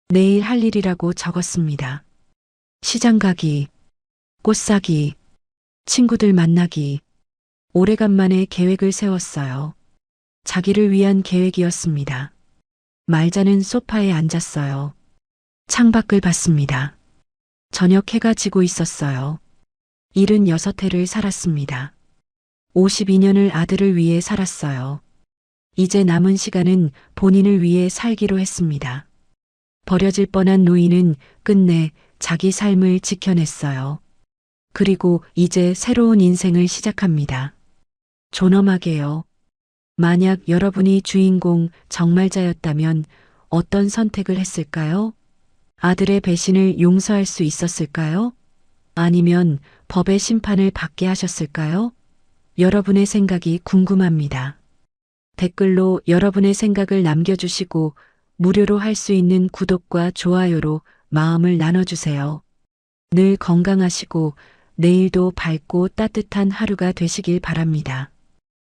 내일 할 일이라고 적었습니다. 시장 가기, 꽃 사기, 친구들 만나기. 오래간만에 계획을 세웠어요. 자기를 위한 계획이었습니다. 말자는 소파에 앉았어요. 창밖을 봤습니다. 저녁 해가 지고 있었어요. 76해를 살았습니다. 52년을 아들을 위해 살았어요. 이제 남은 시간은 본인을 위해 살기로 했습니다. 버려질 뻔한 노인은 끝내 자기 삶을 지켜냈어요. 그리고 이제 새로운 인생을 시작합니다. 존엄하게요. 만약 여러분이 주인공 정말자였다면 어떤 선택을 했을까요? 아들의 배신을 용서할 수 있었을까요? 아니면 법의 심판을 받게 하셨을까요? 여러분의 생각이 궁금합니다. 댓글로 여러분의 생각을 남겨주시고 무료로 할 수 있는 구독과 좋아요로 마음을 나눠주세요. 늘 건강하시고 내일도 밝고 따뜻한 하루가 되시길 바랍니다.